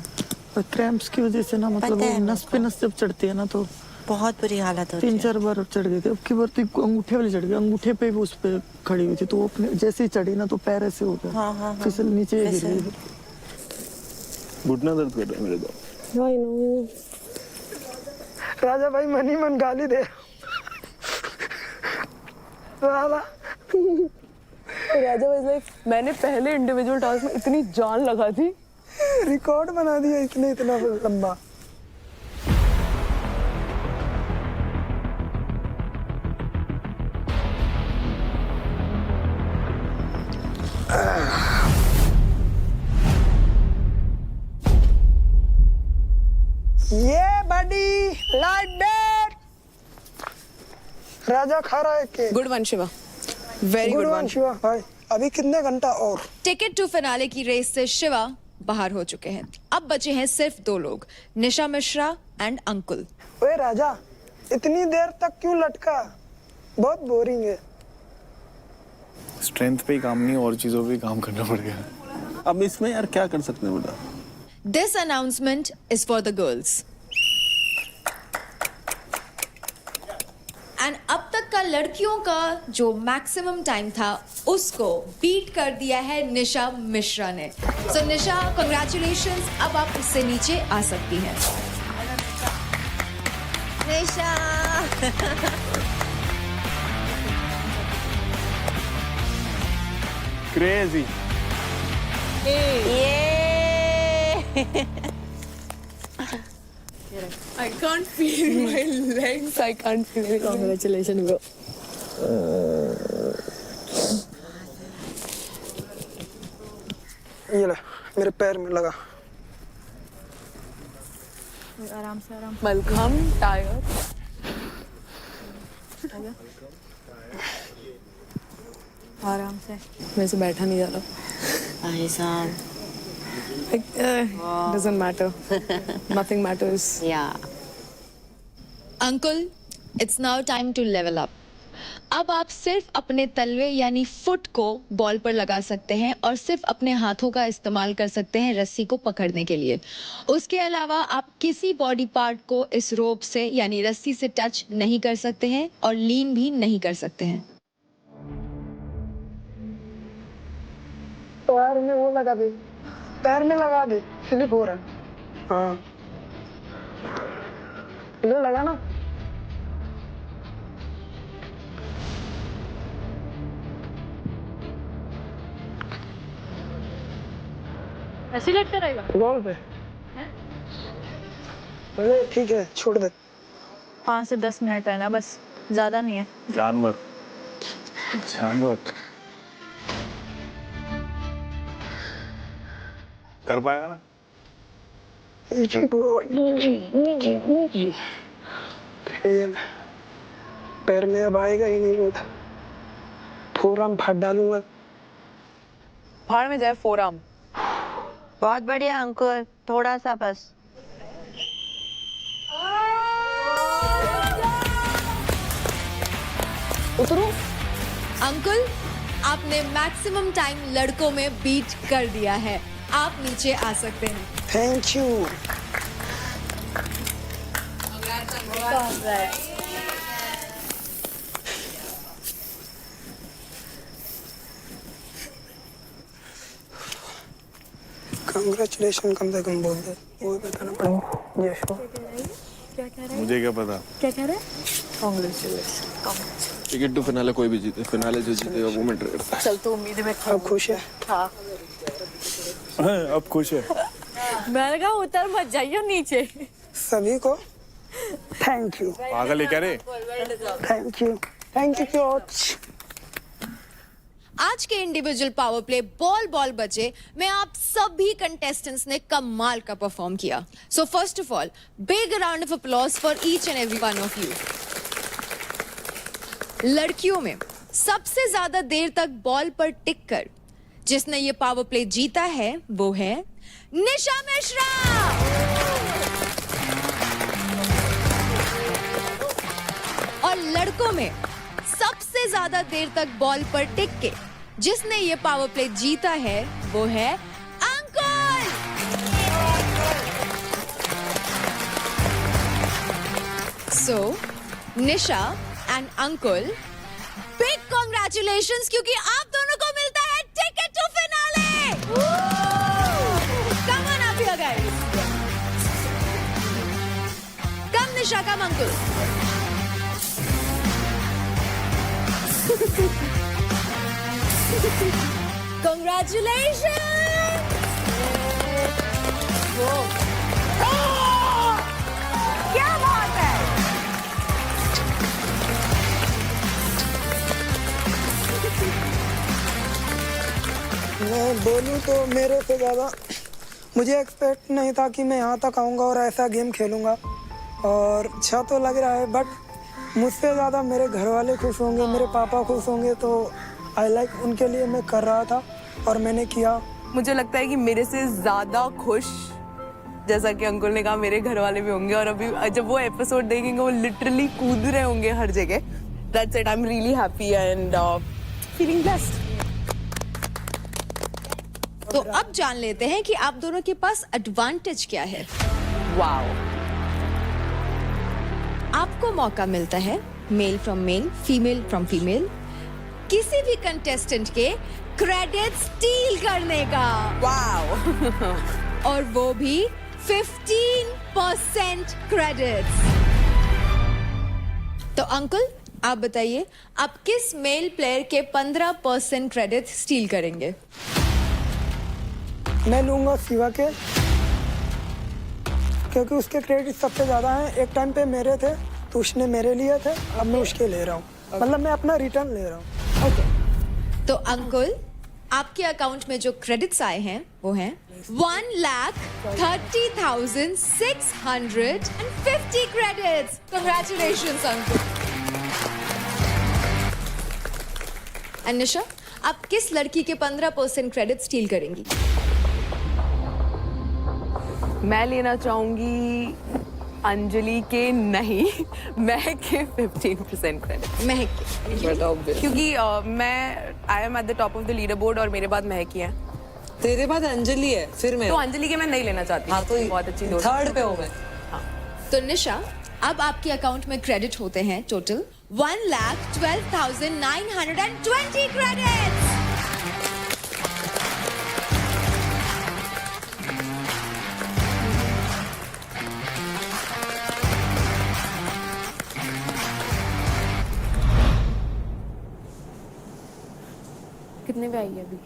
S12: क्रैम्प्स की वजह से ना, मतलब
S4: पता है
S12: नस पे नस जब चढ़ती है ना तो
S4: बहुत बुरी हालत होती है।
S12: 3-4 बार चढ़ गई थी। अब की बार तो अंगूठे वाली चढ़ गई, अंगूठे पे भी उस पे खड़ी हुई थी, तो वो अपने जैसे ही चढ़ी ना तो पैर ऐसे हो गया,
S4: हाँ, हाँ, हाँ।
S12: फिसल नीचे गिर गई।
S9: घुटना दर्द कर रहा है मेरे को।
S5: राजा भाई मन ही मन गाली दे रहा।
S8: राजा वाज लाइक, मैंने पहले इंडिविजुअल टास्क में इतनी जान लगा थी,
S5: रिकॉर्ड बना दिया इसने इतना लंबा। ये बड़ी लाइट बेट राजा खा रहा है के।
S8: Good one Shiva, very good one
S5: Shiva भाई। अभी कितने घंटा और?
S1: टिकट टू फिनाले की रेस से शिवा बाहर हो चुके हैं। अब बचे हैं सिर्फ 2 लोग, निशा मिश्रा एंड अंकुल।
S5: ओए राजा, इतनी देर तक क्यों लटका? बहुत बोरिंग है।
S10: स्ट्रेंथ पे ही काम नहीं, और चीजों पे ही काम करना पड़ेगा।
S9: अब इसमें यार क्या कर सकते हैं बेटा?
S1: This announcement is for the girls. And अब तक का लड़कियों का जो मैक्सिमम टाइम था उसको बीट कर दिया है निशा मिश्रा ने। सो निशा, कंग्रेचुलेशंस, अब आप इससे नीचे आ सकती हैं।
S4: निशा
S9: crazy.
S8: I can't feel my legs. I can't feel it. Congratulations, bro.
S5: ये ले, मेरे पैर में लगा।
S7: आराम से आराम।
S8: Malcolm, tired.
S7: आराम से।
S8: मेरे से बैठा नहीं जा रहा।
S4: भाई साहब,
S8: Doesn't matter. Nothing matters.
S1: Ankul, it's now time to level up. अब आप सिर्फ अपने तलवे यानी फुट को बॉल पर लगा सकते हैं और सिर्फ अपने हाथों का इस्तेमाल कर सकते हैं रस्सी को पकड़ने के लिए। उसके अलावा आप किसी बॉडी पार्ट को इस रोप से यानी रस्सी से टच नहीं कर सकते हैं और लीन भी नहीं कर सकते हैं।
S5: पैर में वो लगा दे, पैर में लगा दे, स्लिप हो रहा है। हाँ, इधर लगा ना।
S7: ऐसे लटका रहेगा
S5: बॉल पे। अरे ठीक है, छोड़ दे।
S7: 5 से 10 मिनट है ना, बस ज्यादा नहीं है।
S10: जानवर जानवर कर पाएगा ना?
S5: पैर में अब आएगा ही नहीं, होता फोरआर्म फाड़ डालूंगा।
S8: फाड़ में जाए फोरआर्म।
S4: बहुत बढ़िया अंकुल, थोड़ा सा बस।
S8: उतरो।
S1: अंकुल, आपने मैक्सिमम टाइम लड़कों में बीट कर दिया है। आप नीचे आ सकते हैं।
S5: Thank you. कंग्रेचुलेशन कम से कम बोल दे, वो बताना पड़ेगा। यश को
S10: मुझे क्या पता।
S7: क्या कह रहे हैं? कांग्रेचुलेशन।
S9: टिकट टू फिनाले कोई भी जीते, फिनाले जो जीतेगा वो मैं ट्रेड।
S7: चल तो उम्मीद है मैं
S5: अब खुश है?
S7: हाँ
S10: अब खुश है।
S7: मैंने कहा उतर मत जाइए नीचे।
S5: सभी को थैंक यू।
S10: पागल है क्या रे?
S5: Thank you coach.
S1: आज के individual power play ball ball बचे में आप सभी कंटेस्टेंट्स ने कमाल का परफॉर्म किया। So first of all big round of applause for each and every one of you. लड़कियों में सबसे ज्यादा देर तक बॉल पर टिक कर जिसने ये पावर प्ले जीता है वो है निशा मिश्रा। और लड़कों में सबसे ज्यादा देर तक बॉल पर टिक के जिसने ये पावर प्ले जीता है वो है Ankul. So Nisha and Ankul big congratulations क्योंकि आप दोनों को मिलता है ticket to finale. Come on up here guys. Come Nisha, come Ankul. Congratulations! क्या बात है?
S5: मैं बोलूँ तो मेरे से ज़्यादा मुझे एक्सपेक्ट नहीं था कि मैं यहाँ तक आऊँगा और ऐसा गेम खेलूँगा, और अच्छा तो लग रहा है, बट मुझसे ज़्यादा मेरे घर वाले खुश होंगे, मेरे पापा खुश होंगे, तो आई लाइक उनके लिए मैं कर रहा था और मैंने किया।
S8: मुझे लगता है कि मेरे से ज्यादा खुश, जैसा कि अंकुल ने कहा, मेरे घर वाले भी होंगे, और अभी जब वो एपिसोड देखेंगे वो लिटरली कूद रहे होंगे हर जगह। That's it, I am really happy and feeling blessed.
S1: तो अब जान लेते हैं कि आप दोनों के पास एडवांटेज क्या है।
S8: वाओ।
S1: आपको मौका मिलता है male from male, female from female, किसी भी कंटेस्टेंट के क्रेडिट स्टील करने का।
S8: वाओ।
S1: और वो भी 15% क्रेडिट्स। तो अंकुल आप बताइए, आप किस मेल प्लेयर के 15% क्रेडिट स्टील करेंगे?
S5: मैं लूँगा शिवा के, क्योंकि उसके क्रेडिट सबसे ज़्यादा हैं। एक टाइम पे मेरे थे तो उसने मेरे लिए थे, अब मैं उसके ले रहा हूँ, मतलब मैं अपना रिटर्न ले रहा हूँ।
S1: ओके। तो अंकुल आपके अकाउंट में जो क्रेडिट्स आए हैं वो हैं 1,30,650 क्रेडिट्स। कंग्रेचुलेशंस अंकुल। एंड निशा, आप किस लड़की के 15% क्रेडिट स्टील करेंगी?
S8: मैं लेना चाहूंगी अंजलि के, नहीं महक के 15% क्रेडिट।
S1: महक के,
S8: क्योंकि मैं I am at the top of the leader board और मेरे बाद महक ही है।
S6: तेरे बाद अंजलि है, फिर मैं।
S8: तो अंजलि के मैं नहीं लेना चाहती।
S6: हाँ, तो
S8: बहुत अच्छी दोस्त।
S6: थर्ड पे हूँ मैं।
S1: तो निशा, अब आपके अकाउंट में क्रेडिट होते हैं टोटल 1,12,920 क्रेडिट्स।
S11: कितने पे आई है अभी?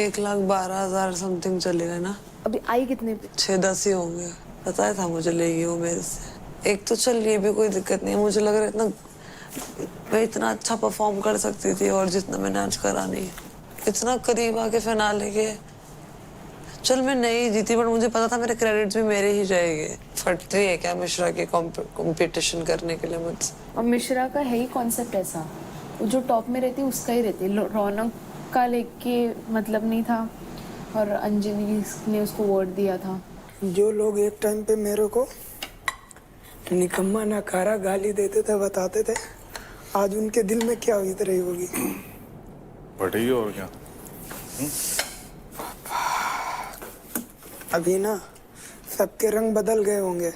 S6: 1,12,000 समथिंग चलेगा ना।
S11: अभी आई कितने पे?
S6: 6-10 ही होंगे। पता था मुझे लेगी वो मेरे से। एक तो चल, ये भी कोई दिक्कत नहीं है। मुझे लग रहा है इतना मैं इतना अच्छा परफॉर्म कर सकती थी, और जितना मैंने आज करा नहीं। इतना करीब आके फिनाले के। चल मैं नहीं जीती, बट मुझे पता था मेरे क्रेडिट्स भी मेरे ही जाएंगे। फट रही है क्या मिश्रा के कंपटीशन करने के लिए मुझसे?
S11: और मिश्रा का है ही कॉन्सेप्ट ऐसा, वो जो टॉप में रहती है उसका ही रहती है। रौनक का लेके मतलब नहीं था, और अंजलि ने उसको वोट दिया था।
S5: जो लोग एक टाइम पे मेरे को निकम्मा नकारा गाली देते थे, बताते थे, आज उनके दिल में क्या बीत रही होगी।
S10: बढ़ेगी और क्या।
S5: अभी ना सबके रंग बदल गए होंगे,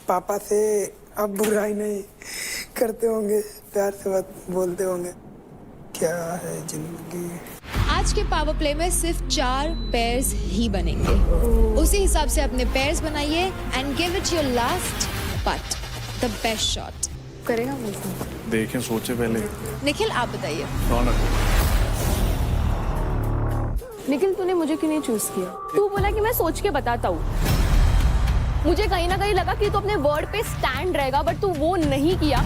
S5: पापा से अब बुराई नहीं करते होंगे, प्यार से बात बोलते होंगे। क्या है जिंदगी।
S1: आज के पावर प्ले में सिर्फ 4 पेयर्स ही बनेंगे। उसी हिसाब से अपने पेयर्स बनाइए and give it your last but the best shot.
S11: करेगा मुझे?
S10: देखें, सोचे पहले।
S1: निखिल आप बताइए।
S10: रौनक।
S11: निखिल तूने मुझे क्यों नहीं चूज किया? तू बोला कि मैं सोच के बताता हूँ। मुझे कहीं ना कहीं लगा कि तू अपने वर्ड पे स्टैंड रहेगा, बट तू वो नहीं किया।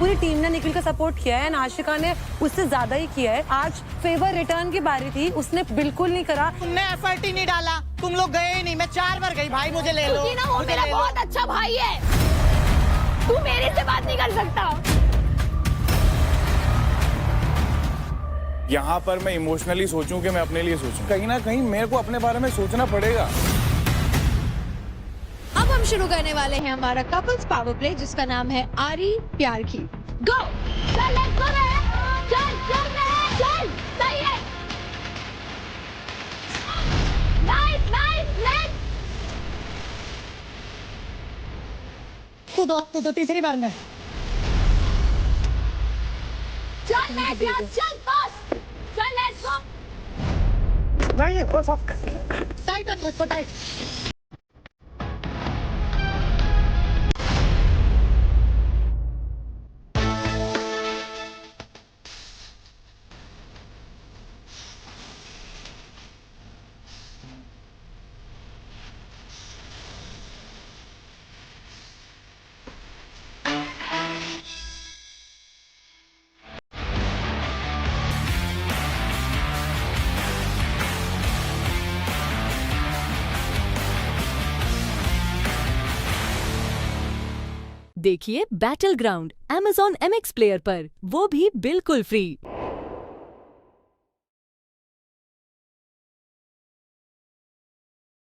S6: पूरी टीम ने निखिल का सपोर्ट किया है, आशिका ने उससे ज्यादा ही किया है। आज फेवर रिटर्न की बारी थी, उसने बिल्कुल नहीं करा।
S12: तुमने एफर्ट ही नहीं डाला, तुम लोग गए ही नहीं। मैं 4 बार गई, भाई मुझे ले लो।
S11: क्योंकि ना वो मेरा बहुत अच्छा भाई है, तू मेरे से बात नहीं कर सकता।
S10: यहाँ पर मैं इमोशनली सोचूं कि मैं अपने लिए सोचूं, कहीं ना कहीं मेरे को अपने बारे में सोचना पड़ेगा।
S1: अब हम शुरू करने वाले हैं हमारा कपल्स पावर प्ले, जिसका नाम है आरी प्यार की। गो चल लेट्स गो रे, चल चल रे, चल सही है, नाइस नाइस नाइस।
S12: तू तो तीसरी बार में।
S11: चल नेक्स्ट यार, चल बस, चल लेट्स गो।
S12: नहीं, वो फक टाइट कर, टाइट।
S14: देखिए battle ground Amazon MX player पर, वो भी बिल्कुल फ्री।